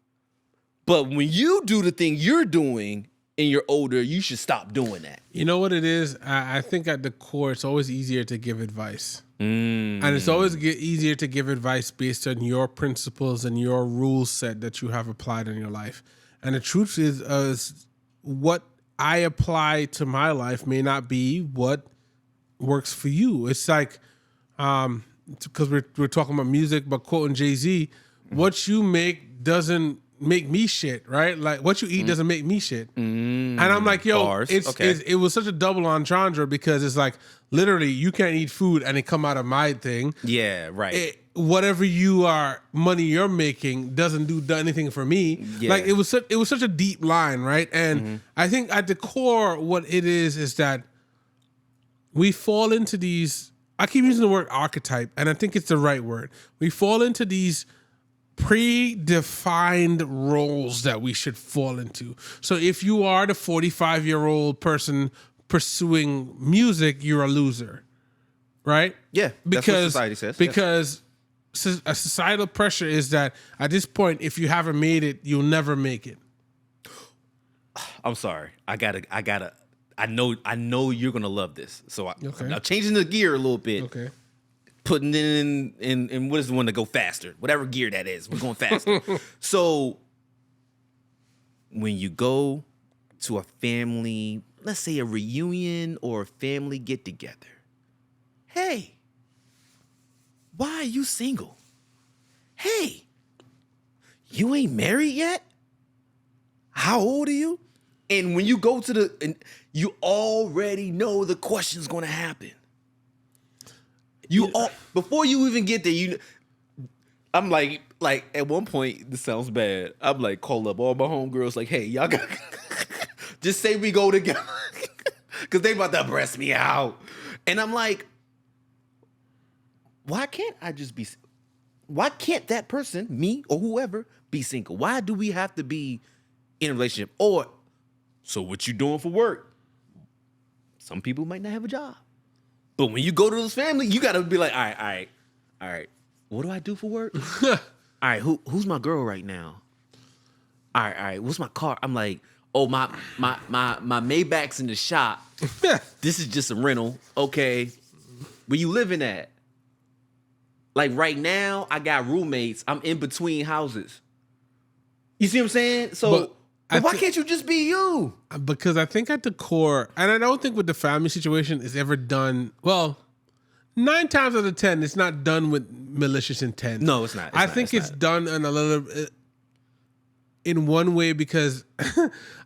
But when you do the thing you're doing and you're older, you should stop doing that. You know what it is? I think at the core, it's always easier to give advice. And it's always easier to give advice based on your principles and your rule set that you have applied in your life. And the truth is what I apply to my life may not be what works for you. It's like, because we're talking about music, but quoting Jay-Z, what you make doesn't make me shit, right? Like what you eat doesn't make me shit. And I'm like, yo, it was such a double entendre because it's like literally you can't eat food and it come out of my thing. Yeah, right. Whatever money you're making doesn't do anything for me. Yeah. Like it was such a deep line, right? And I think at the core, what it is that we fall into these. I keep using the word archetype, and I think it's the right word. We fall into these predefined roles that we should fall into. So if you are the 45-year-old person pursuing music, you're a loser, right? Yeah, that's what society says. Because a societal pressure is that at this point, if you haven't made it, you'll never make it. I'm sorry. I know you're gonna love this. So Okay. I'm changing the gear a little bit. Okay. Putting it in what is the one to go faster? Whatever gear that is, we're going faster. So when you go to a family, let's say a reunion or a family get together, hey, why are you single? Hey, you ain't married yet? How old are you? And when you go to and you already know the question's gonna happen. Before you even get there, I'm like at one point, this sounds bad. I'm like, call up all my homegirls, like, hey, y'all got just say we go together. Cause they about to breast me out. And I'm like, why can't that person, me or whoever, be single? Why do we have to be in a relationship? Or, so what you doing for work? Some people might not have a job. But when you go to this family, you gotta be like, all right. What do I do for work? All right, who's my girl right now? All right, what's my car? I'm like, oh, my Maybach's in the shop. This is just a rental. Okay. Where you living at? Like right now, I got roommates. I'm in between houses. You see what I'm saying? So but why can't you just be you? Because I think at the core, and I don't think with the family situation is ever done, well, 9 times out of 10, it's not done with malicious intent. No, it's not. I think it's done in a little, in one way, because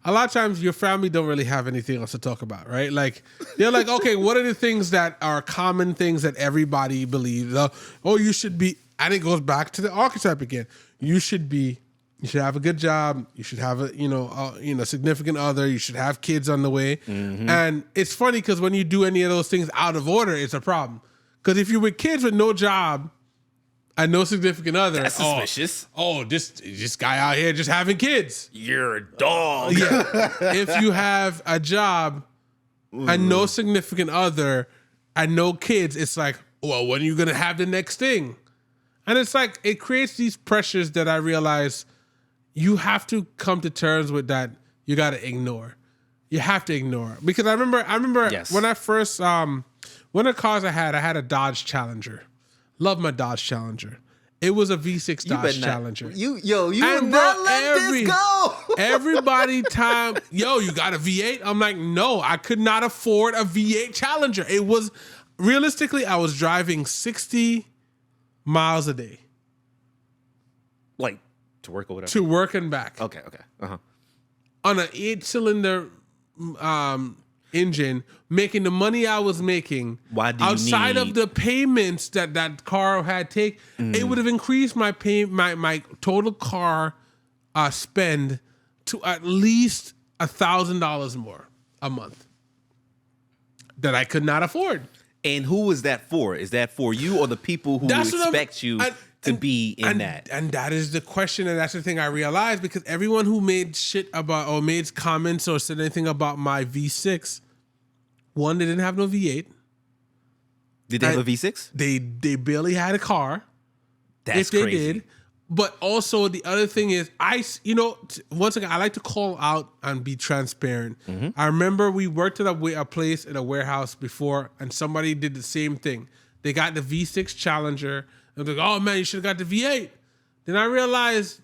a lot of times your family don't really have anything else to talk about, right? Like, they're like, okay, what are the things that are common things that everybody believes? Oh, you should be, and it goes back to the archetype again. You should have a good job. You should have a significant other. You should have kids on the way. Mm-hmm. And it's funny because when you do any of those things out of order, it's a problem. Because if you're with kids with no job and no significant other, that's suspicious. This guy out here just having kids. You're a dog. Yeah. If you have a job and no significant other and no kids, it's like, well, when are you gonna have the next thing? And it's like it creates these pressures that I realize you have to come to terms with that. You got to ignore. You have to ignore. Because I remember yes. When I first, one of the cars I had a Dodge Challenger. Love my Dodge Challenger. It was a V6 Dodge Challenger. You will not let this go. Everybody you got a V8? I'm like, no, I could not afford a V8 Challenger. It was, realistically, I was driving 60 miles a day. Like, to work or whatever? To work and back. Okay. Uh-huh. On an 8-cylinder engine, making the money I was making. Why do you outside of the payments that car had take, it would have increased my total car spend to at least $1,000 more a month that I could not afford. And who is that for? Is that for you or the people who expect you to be in that? And that is the question, and that's the thing I realized, because everyone who made shit about or made comments or said anything about my V6, one, they didn't have no V8. Did they have a V6? They barely had a car. That's crazy. They did. But also the other thing is, once again, I like to call out and be transparent. Mm-hmm. I remember we worked at a place in a warehouse before, and somebody did the same thing. They got the V6 Challenger, and they're like, oh man, you should have got the V8. Then I realized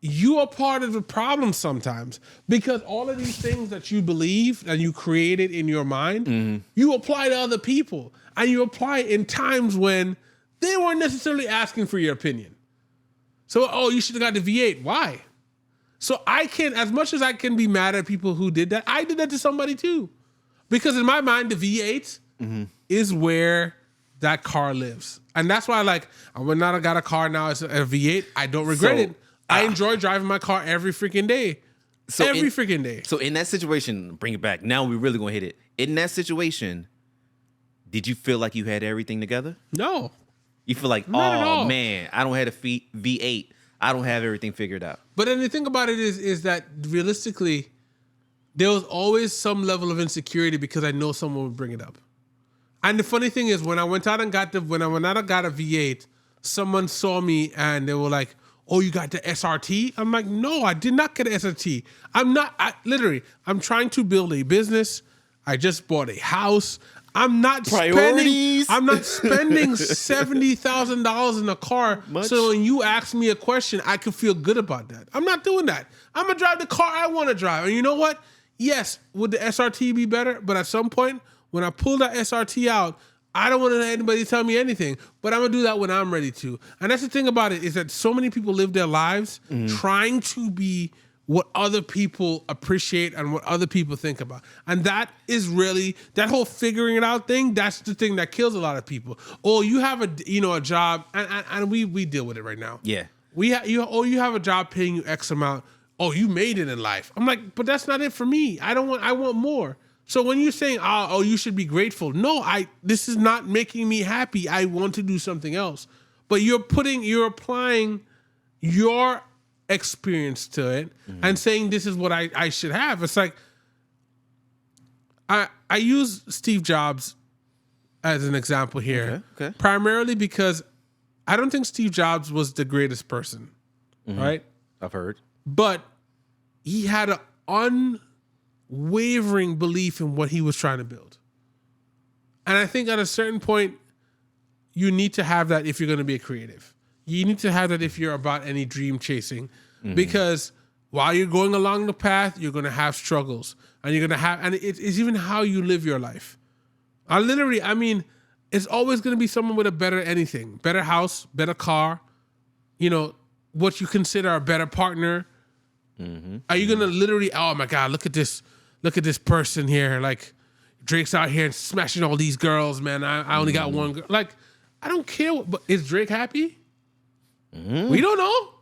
you are part of the problem sometimes, because all of these things that you believe and you created in your mind, you apply to other people, and you apply in times when they weren't necessarily asking for your opinion. So, you should have got the V8. Why? So I can, as much as I can be mad at people who did that, I did that to somebody too. Because in my mind, the V8 is where that car lives. And that's why, when I got a car now, it's a V8, I don't regret it. I enjoy driving my car every freaking day. Freaking day. So in that situation, bring it back. Now we're really going to hit it. In that situation, did you feel like you had everything together? No. You feel like, oh man, I don't have a V8. I don't have everything figured out. But then the thing about it is that realistically, there was always some level of insecurity because I know someone would bring it up. And the funny thing is, when I went out and got a V8, someone saw me and they were like, "Oh, you got the SRT?" I'm like, "No, I did not get an SRT. I'm trying to build a business. I just bought a house. I'm not Priorities. spending $70,000 in a car. Much. So when you ask me a question, I can feel good about that. I'm not doing that. I'm gonna drive the car I want to drive. And you know what? Yes, would the SRT be better? But at some point, when I pull that SRT out, I don't want to let anybody tell me anything. But I'm gonna do that when I'm ready to. And that's the thing about it, is that so many people live their lives trying to be what other people appreciate and what other people think about. And that is really, that whole figuring it out thing, that's the thing that kills a lot of people. Oh, you have a job, and we deal with it right now. Yeah. You have a job paying you X amount. Oh, you made it in life. I'm like, but that's not it for me. I want more. So when you're saying, oh, you should be grateful. No, this is not making me happy. I want to do something else. But you're applying your experience to it and saying this is what I should have. It's like I use Steve Jobs as an example here, Okay. primarily because I don't think Steve Jobs was the greatest person, right? I've heard. But he had an unwavering belief in what he was trying to build. And I think at a certain point, you need to have that if you're going to be a creative. You need to have that if you're about any dream chasing, because while you're going along the path, you're going to have struggles, and you're going to have, and it's even how you live your life. It's always going to be someone with a better house, better car, what you consider a better partner. Are you going to literally, oh my God, look at this person here. Like Drake's out here and smashing all these girls, man. I only got one girl. Like, I don't care. But is Drake happy? We don't know.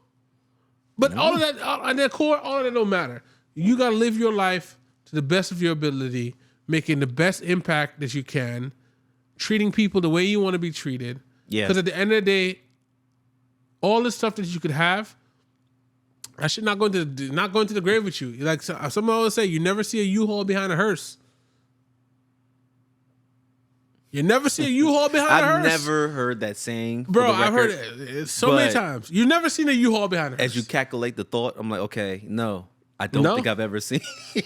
But all of that, at their core, all of that don't matter. You got to live your life to the best of your ability, making the best impact that you can, treating people the way you want to be treated. Yeah. Because at the end of the day, all the stuff that you could have, I should not go into the grave with you. Like someone always say, you never see a U-Haul behind a hearse. You never see a U-Haul behind a hearse. I've never heard that saying. Bro, I've heard it so many times. You've never seen a U-Haul behind a hearse. As you calculate the thought, I'm like, okay, no. I don't think I've ever seen.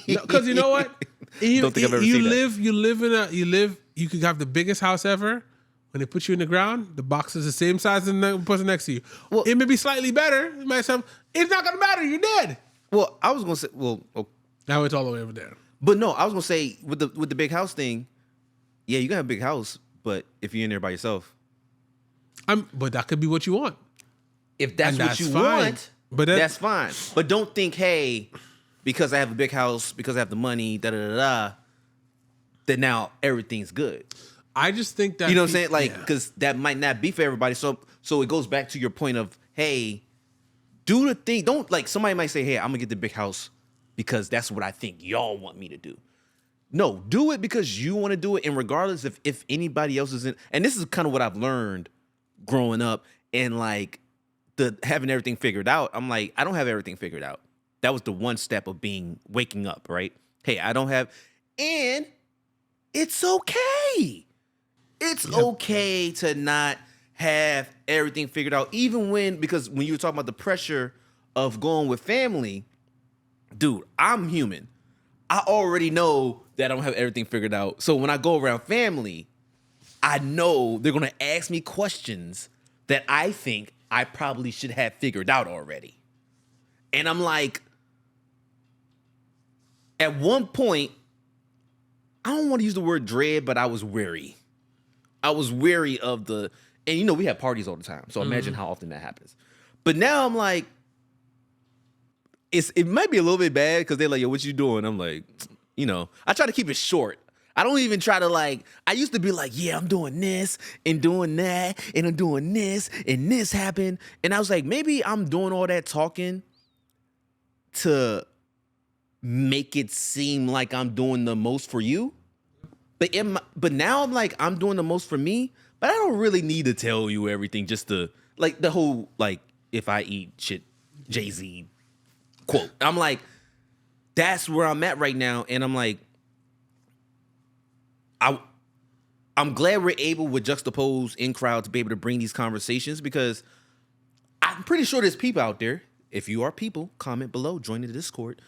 Because you know what? Don't think I've ever seen that. You could have the biggest house ever. When they put you in the ground, the box is the same size as the person next to you. Well, it may be slightly better. It might have, it's not going to matter. You're dead. Well, I was going to say, now it's all the way over there. But no, I was going to say, with the big house thing, yeah, you got a big house, but if you're in there by yourself. But that could be what you want. If that's what you want, but that's fine. But don't think, hey, because I have a big house, because I have the money, that now everything's good. I just think that... You know what I'm saying? Like, because that might not be for everybody. So it goes back to your point of, hey, do the thing. Don't, like, somebody might say, hey, I'm going to get the big house because that's what I think y'all want me to do. No, do it because you want to do it. And regardless if anybody else isn't... And this is kind of what I've learned growing up and, like, having everything figured out. I'm like, I don't have everything figured out. That was the one step of waking up, right? Hey, I don't have... And it's okay. It's okay to not have everything figured out, because when you were talking about the pressure of going with family, dude, I'm human. I already know that I don't have everything figured out. So when I go around family, I know they're going to ask me questions that I think I probably should have figured out already. And I'm like, at one point, I don't want to use the word dread, but I was weary. I was weary of and we have parties all the time. So imagine how often that happens. But now I'm like, it might be a little bit bad because they're like, yo, what you doing? I'm like, I try to keep it short. I don't even try to I used to be like, yeah, I'm doing this and doing that and I'm doing this and this happened. And I was like, maybe I'm doing all that talking to make it seem like I'm doing the most for you. But now I'm like, I'm doing the most for me, but I don't really need to tell you everything just to, like, the whole, like, if I eat shit, Jay-Z quote. I'm like, that's where I'm at right now. And I'm like, I I'm glad we're able with Juxtaposed in crowd to be able to bring these conversations, because I'm pretty sure there's people out there. If you are people, comment below, join the Discord.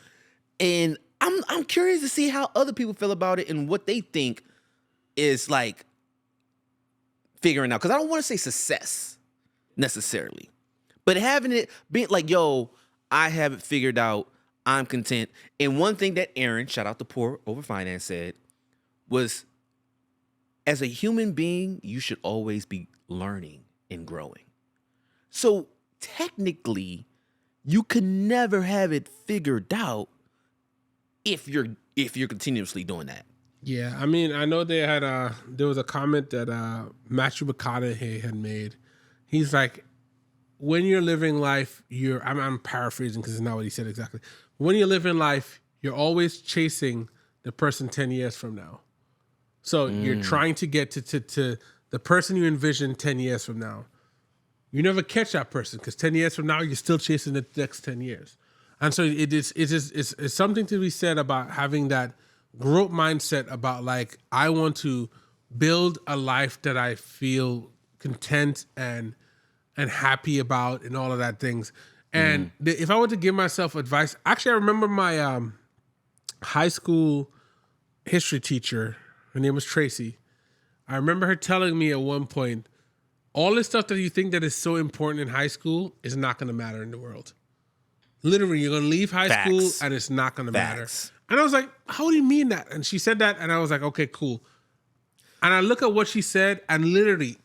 And I'm curious to see how other people feel about it and what they think is like figuring out. Because I don't want to say success necessarily, but having it being like, yo, I have it figured out. I'm content. And one thing that Aaron, shout out to Poor Over Finance, said was, as a human being, you should always be learning and growing. So technically, you can never have it figured out if you're continuously doing that. Yeah, I mean, I know they had there was a comment that Matthew McConaughey had made. He's like, when you're living life, I'm paraphrasing because it's not what he said exactly. When you're living life, you're always chasing the person 10 years from now. So you're trying to get to the person you envision 10 years from now. You never catch that person because 10 years from now, you're still chasing the next 10 years. And so it's something to be said about having that growth mindset about like, I want to build a life that I feel content and happy about and all of that things. And if I were to give myself advice, actually, I remember my high school history teacher, her name was Tracy. I remember her telling me at one point, all this stuff that you think that is so important in high school is not going to matter in the world. Literally, you're going to leave high school and it's not going to matter. And I was like, how do you mean that? And she said that, and I was like, okay, cool. And I look at what she said, and literally,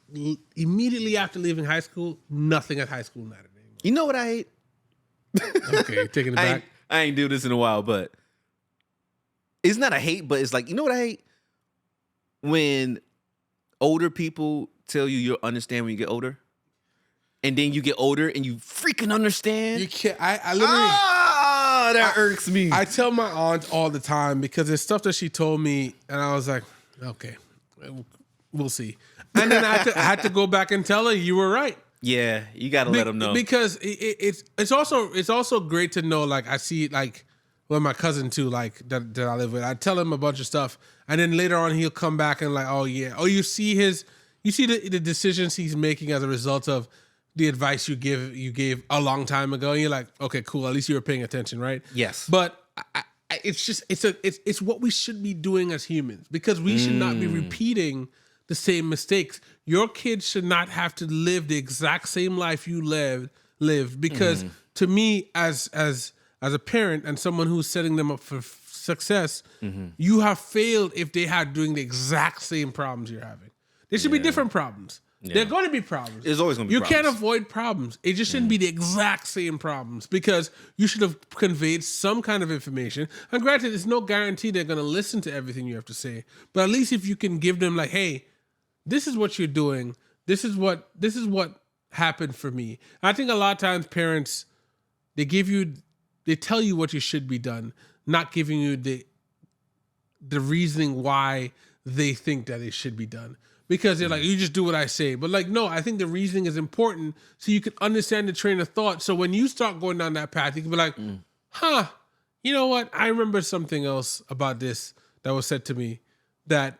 immediately after leaving high school, nothing at high school mattered anymore. You know what I hate? Okay, taking it back. I ain't do this in a while, but it's not a hate, but it's like, you know what I hate? When older people tell you you'll understand when you get older, and then you get older and you freaking understand. You can't. I literally. That irks me. I tell my aunt all the time because it's stuff that she told me, and I was like, okay, we'll see. And then I had to go back and tell her you were right. Yeah, you got to let them know, because it's also great to know. Like I see like, well, my cousin too, like that I live with. I tell him a bunch of stuff, and then later on he'll come back and like, oh yeah, you see the decisions he's making as a result of the advice you gave a long time ago. And you're like, okay, cool. At least you were paying attention, right? Yes. But it's what we should be doing as humans, because we should not be repeating the same mistakes. Your kids should not have to live the exact same life you lived, because to me, as a parent and someone who's setting them up for success, you have failed if they had doing the exact same problems you're having. There should be different problems. Yeah. There are going to be problems. There's always going to be problems. You can't avoid problems. It just shouldn't be the exact same problems, because you should have conveyed some kind of information. And granted, there's no guarantee they're going to listen to everything you have to say. But at least if you can give them like, hey, this is what you're doing. This is what happened for me. I think a lot of times parents, they tell you what you should be done, not giving you the reasoning why they think that it should be done. Because they're like, you just do what I say. But like, no, I think the reasoning is important so you can understand the train of thought. So when you start going down that path, you can be like, you know what? I remember something else about this that was said to me that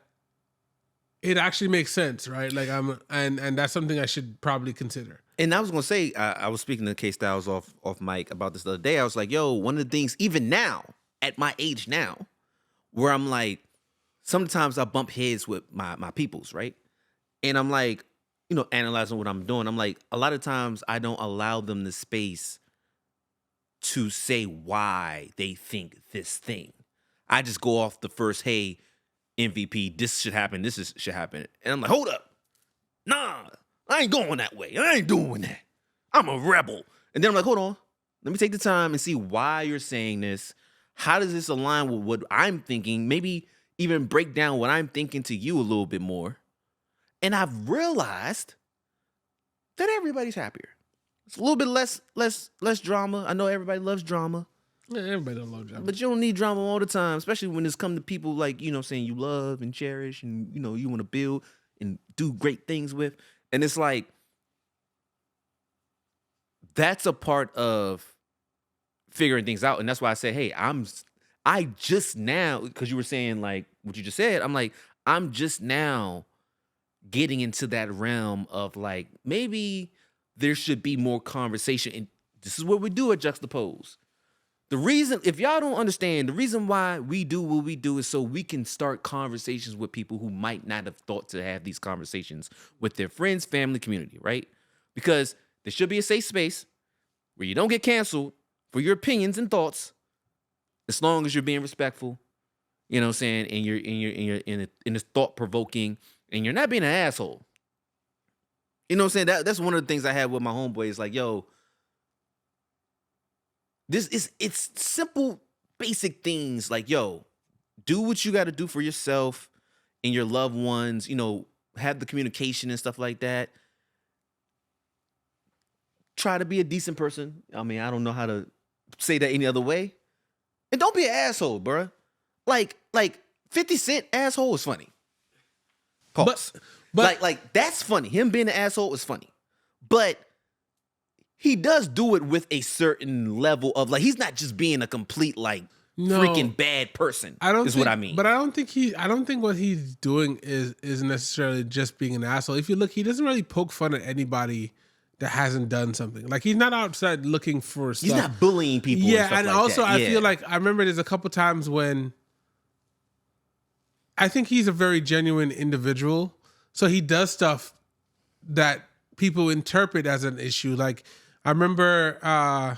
it actually makes sense, right? Like and that's something I should probably consider. And I was gonna say, I was speaking to K Styles off mic about this the other day. I was like, yo, one of the things, even now, at my age now, where I'm like, sometimes I bump heads with my peoples, right? And I'm like, analyzing what I'm doing. I'm like, a lot of times I don't allow them the space to say why they think this thing. I just go off the first, hey, MVP, this should happen, should happen. And I'm like, hold up. Nah, I ain't going that way. I ain't doing that. I'm a rebel. And then I'm like, hold on. Let me take the time and see why you're saying this. How does this align with what I'm thinking? Maybe even break down what I'm thinking to you a little bit more. And I've realized that everybody's happier. It's a little bit less drama. I know everybody loves drama. Yeah, everybody don't love drama. But you don't need drama all the time, especially when it's come to people like, saying you love and cherish and, you want to build and do great things with. And it's like, that's a part of figuring things out. And that's why I say, hey, I just now, because you were saying like what you just said, I'm like, I'm just now getting into that realm of like maybe there should be more conversation. And this is what we do at Juxtaposed. The reason, if y'all don't understand, the reason why we do what we do is so we can start conversations with people who might not have thought to have these conversations with their friends, family, community, right? Because there should be a safe space where you don't get canceled for your opinions and thoughts, as long as you're being respectful, you know what I'm saying, and you're in a thought provoking, and you're not being an asshole. You know what I'm saying? That's one of the things I had with my homeboy. Is like, yo, it's simple, basic things like, yo, do what you got to do for yourself and your loved ones, you know, have the communication and stuff like that. Try to be a decent person. I mean, I don't know how to say that any other way. And don't be an asshole, bruh. Like 50 Cent asshole is funny. Pause. But like that's funny. Him being an asshole is funny. But he does do it with a certain level of like, he's not just being a complete like freaking bad person. What I mean. But I don't think what he's doing is necessarily just being an asshole. If you look, he doesn't really poke fun at anybody that hasn't done something. Like he's not outside looking for stuff. He's not bullying people. Yeah, and like also I feel like I remember there's a couple times when I think he's a very genuine individual. So he does stuff that people interpret as an issue. Like I remember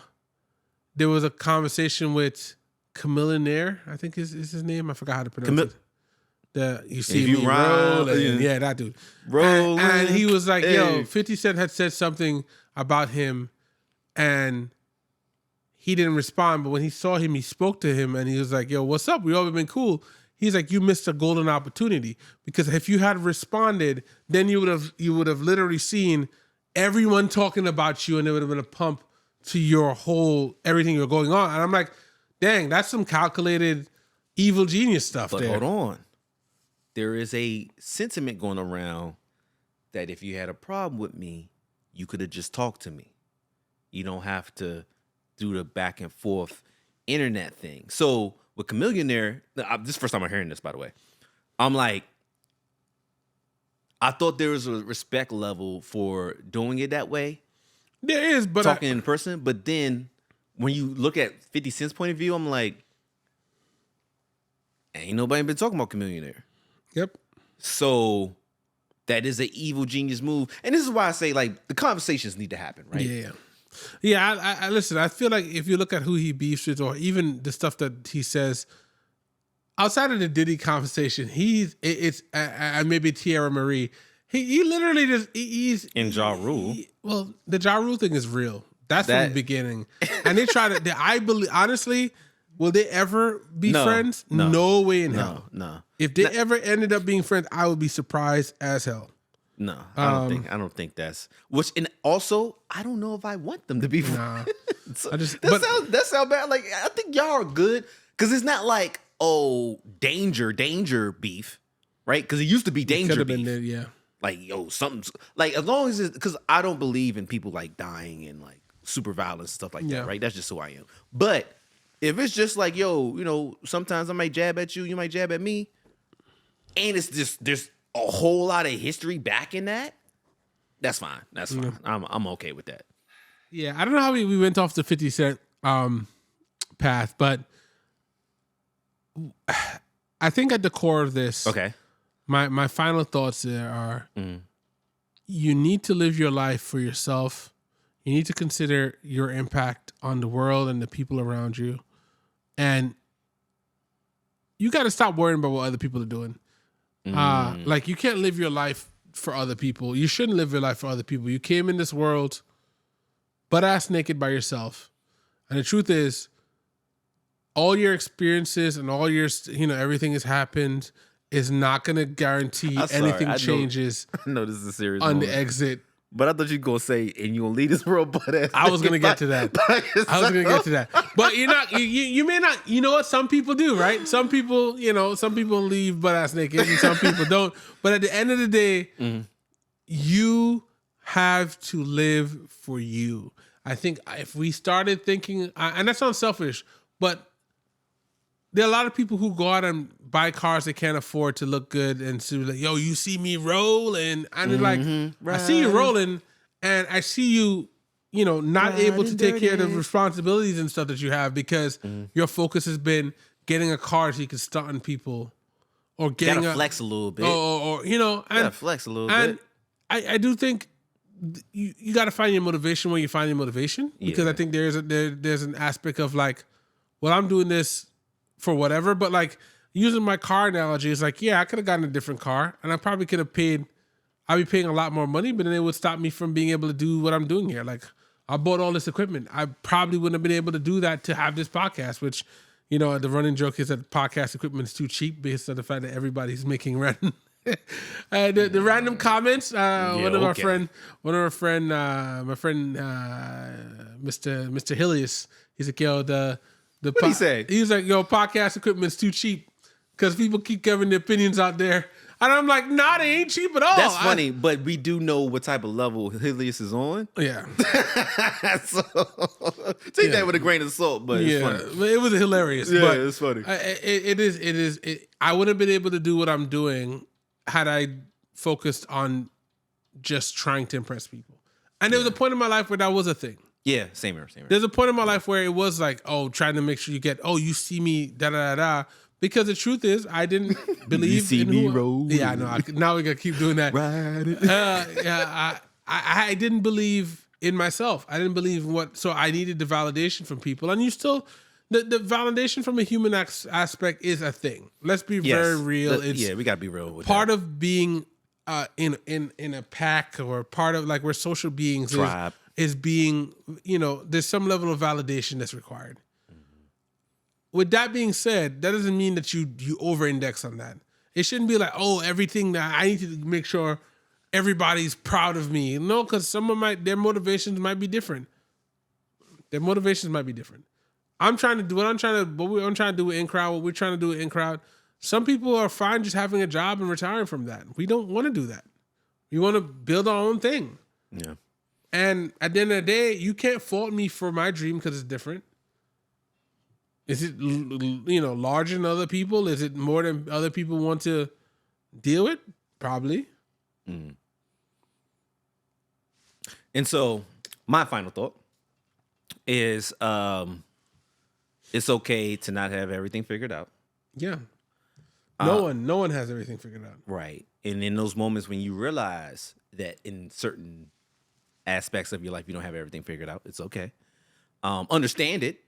there was a conversation with Chamillionaire, I think is his name. I forgot how to pronounce it. You see me rolling. Yeah, that dude. Rolling. And he was like, yo, 50 Cent had said something about him and he didn't respond. But when he saw him, he spoke to him and he was like, yo, what's up? We all been cool. He's like, you missed a golden opportunity, because if you had responded, then you would have literally seen everyone talking about you, and it would have been a pump to your whole everything you're going on. And I'm like, dang, that's some calculated evil genius stuff. But there. Hold on, there is a sentiment going around that if you had a problem with me, you could have just talked to me. You don't have to do the back and forth internet thing. So with Chamillionaire, this is the first time I'm hearing this, by the way. I'm like, I thought there was a respect level for doing it that way. There is, but talking in person. But then when you look at 50 Cent's point of view, I'm like, ain't nobody been talking about Chamillionaire. Yep. So that is an evil genius move. And this is why I say, like, the conversations need to happen, right? Yeah. Yeah, I listen, I feel like if you look at who he beefs with, or even the stuff that he says outside of the Diddy conversation, it's maybe Tierra Marie. He literally just he's in Ja Rule. Well, the Ja Rule thing is real. That's from the beginning, and they try to. I believe honestly, will they ever be friends? No way in hell. No. If they ever ended up being friends, I would be surprised as hell. No, I don't think that's which. And also, I don't know if I want them to be friends. So that sounds bad. Like I think y'all are good because it's not like danger beef, right? Because it used to be danger beef. There, yeah. Like something's like as long as it's because I don't believe in people like dying and like super violence stuff like that, right? That's just who I am. But if it's just like sometimes I might jab at you, you might jab at me, and it's just there's a whole lot of history back in that, that's fine. That's fine. I'm okay with that. Yeah, I don't know how we went off the 50 Cent path, but I think at the core of this, my final thoughts there are you need to live your life for yourself. You need to consider your impact on the world and the people around you. And you got to stop worrying about what other people are doing. Like you can't live your life for other people. You shouldn't live your life for other people. You came in this world butt-ass naked by yourself. And the truth is, all your experiences and all your, everything has happened is not going to guarantee anything changes. I know this is a serious on the exit. But I thought you were going to say, and you going to leave this world butt-ass. I was going to get to that. But you're not, you may not, you know what some people do, right? Some people leave butt-ass naked and some people don't. But at the end of the day, you have to live for you. I think if we started thinking, and that sounds selfish, but there are a lot of people who go out and buy cars they can't afford to look good, and so like, yo, you see me rolling, and it's like, I see you rolling, and I see you, you know, not able to take care of the responsibilities and stuff that you have because your focus has been getting a car so you can stunt on people, or getting gotta flex a little bit, or you know, and gotta flex a little bit. I do think you got to find your motivation when you find your motivation, because I think there's an aspect of like, well, I'm doing this for whatever, but like using my car analogy is like, yeah, I could have gotten a different car and I probably could have I'd be paying a lot more money, but then it would stop me from being able to do what I'm doing here. Like, I bought all this equipment. I probably wouldn't have been able to do that to have this podcast, which, you know, the running joke is that podcast equipment is too cheap based on the fact that everybody's making random the random comments. My friend, Mr. Hillius, he's like, yo, What'd he say? He's like, yo, podcast equipment's too cheap because people keep giving their opinions out there. And I'm like, nah, they ain't cheap at all. That's funny, but we do know what type of level Hilius is on. Yeah. So take that with a grain of salt, but it's funny. It was hilarious. Yeah, but it's funny. It is. I wouldn't have been able to do what I'm doing had I focused on just trying to impress people. And there was a point in my life where that was a thing. Yeah, same here. There's a point in my life where it was like, oh, trying to make sure you get, you see me, da-da-da-da. Because the truth is, I didn't believe you see in me who. roll. Yeah, I know. Now we gotta keep doing that. I didn't believe in myself. I didn't believe in what. So I needed the validation from people, and you still, the validation from a human aspect is a thing. Let's be very real. We gotta be real with part of being in a pack, or part of like we're social beings. Tribe is being, you know, there's some level of validation that's required. With that being said, that doesn't mean that you over-index on that. It shouldn't be like, everything that I need to make sure everybody's proud of me. No, because their motivations might be different. I'm trying to do what I'm trying to do with In-Crowd, what we're trying to do with In-Crowd. Some people are fine just having a job and retiring from that. We don't want to do that. We want to build our own thing. Yeah. And at the end of the day, you can't fault me for my dream because it's different. Is it, larger than other people? Is it more than other people want to deal with? Probably. Mm. And so my final thought is it's okay to not have everything figured out. Yeah. No one has everything figured out. Right. And in those moments when you realize that in certain aspects of your life you don't have everything figured out, it's okay. Understand it.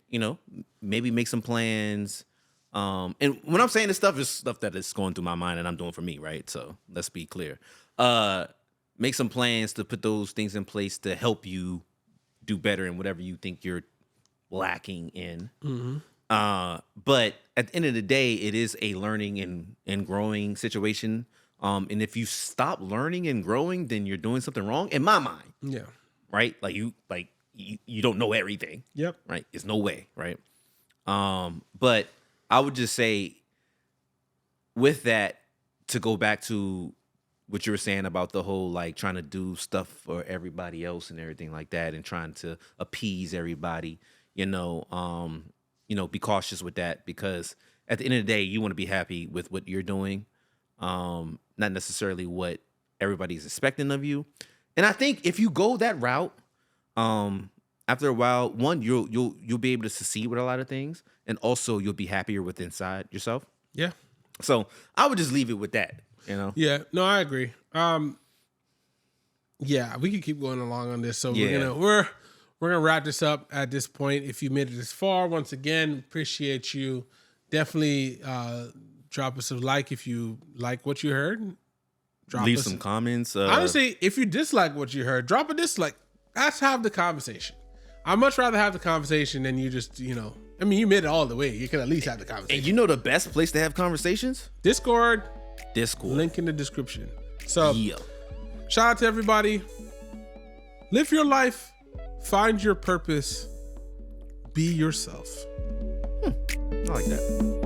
Maybe make some plans. And when I'm saying this stuff, is stuff that is going through my mind and I'm doing for me, right? So let's be clear. Make some plans to put those things in place to help you do better in whatever you think you're lacking in. Mm-hmm. But at the end of the day, it is a learning and growing situation. And if you stop learning and growing, then you're doing something wrong, in my mind. Yeah. Right? You don't know everything. Yep. Right? There's no way, right? But I would just say with that, to go back to what you were saying about the whole trying to do stuff for everybody else and everything like that, and trying to appease everybody, be cautious with that, because at the end of the day, you want to be happy with what you're doing, not necessarily what everybody's expecting of you. And I think if you go that route, after a while, one, you'll be able to succeed with a lot of things, and also you'll be happier with inside yourself. Yeah. So I would just leave it with that. Yeah. No, I agree. Yeah, we could keep going along on this. So we're gonna wrap this up at this point. If you made it this far, once again, appreciate you. Definitely drop us a like if you like what you heard. Leave some comments. Honestly, if you dislike what you heard, drop a dislike. Let's have the conversation. I'd much rather have the conversation than you just, you made it all the way. You can at least have the conversation. And the best place to have conversations? Discord. Link in the description. So, shout out to everybody. Live your life. Find your purpose. Be yourself. I like that.